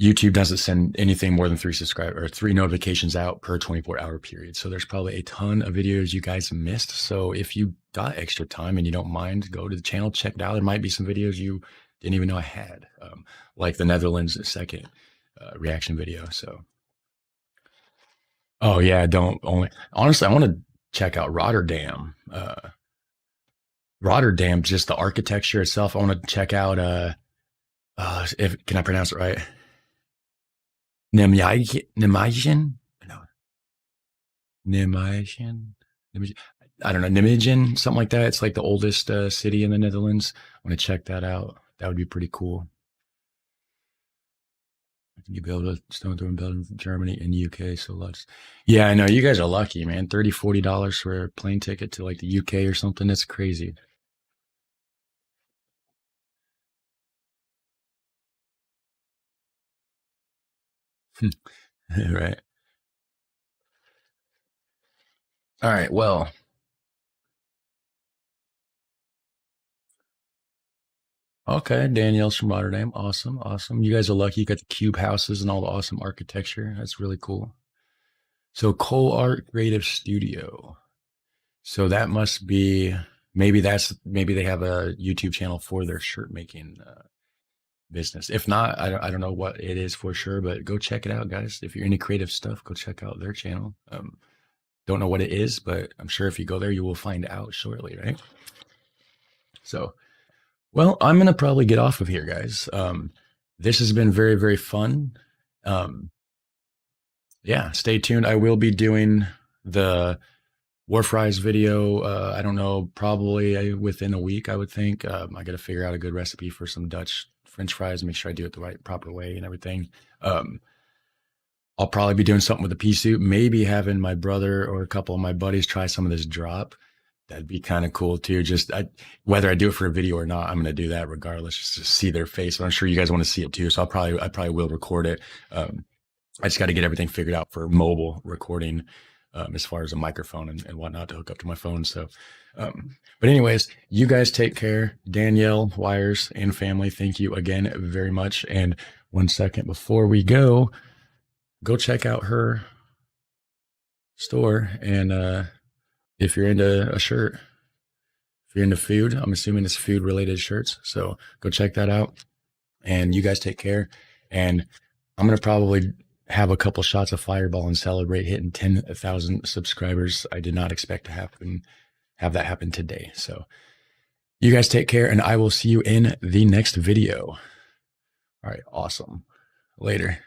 YouTube doesn't send anything more than 3 notifications out per 24-hour period. So there's probably a ton of videos you guys missed. So if you got extra time and you don't mind, go to the channel, check it out. There might be some videos you didn't even know I had, like the Netherlands Second reaction video. So, oh yeah, honestly, I want to check out Rotterdam. Rotterdam, just the architecture itself. I want to check out, can I pronounce it right? Nijmegen? No. Nijmegen? I don't know, Nijmegen, something like that. It's like the oldest city in the Netherlands. I want to check that out. That would be pretty cool. You'd be able to stone through in Belgium, Germany, and UK. So lots. Yeah, I know. You guys are lucky, man. $30, $40 for a plane ticket to like the UK or something. That's crazy. Right. All right. Well, okay. Danielle's from Rotterdam. Awesome. Awesome. You guys are lucky. You got the cube houses and all the awesome architecture. That's really cool. So Cole Art Creative Studio. So that must be, maybe they have a YouTube channel for their shirt making business. If not, I don't know what it is for sure, but go check it out, guys. If you're into creative stuff, go check out their channel. Don't know what it is, but I'm sure if you go there, you will find out shortly, right? So, well, I'm going to probably get off of here, guys. This has been very, very fun. Yeah, stay tuned. I will be doing the War fries video. I don't know, probably within a week, I would think. I got to figure out a good recipe for some Dutch French fries, make sure I do it the right, proper way and everything. I'll probably be doing something with the pea soup, maybe having my brother or a couple of my buddies try some of this drop. That'd be kind of cool too. Whether I do it for a video or not, I'm going to do that regardless, just to see their face. But I'm sure you guys want to see it too. So I probably will record it. I just got to get everything figured out for mobile recording, as far as a microphone and whatnot to hook up to my phone. So, but anyways, you guys take care. Danielle Weijers and family, thank you again very much. And 1 second before we go check out her store. And if you're into a shirt, if you're into food, I'm assuming it's food related shirts. So go check that out. And you guys take care. And I'm going to probably have a couple shots of Fireball and celebrate hitting 10,000 subscribers. I did not expect to have that happen today. So you guys take care, and I will see you in the next video. All right. Awesome. Later.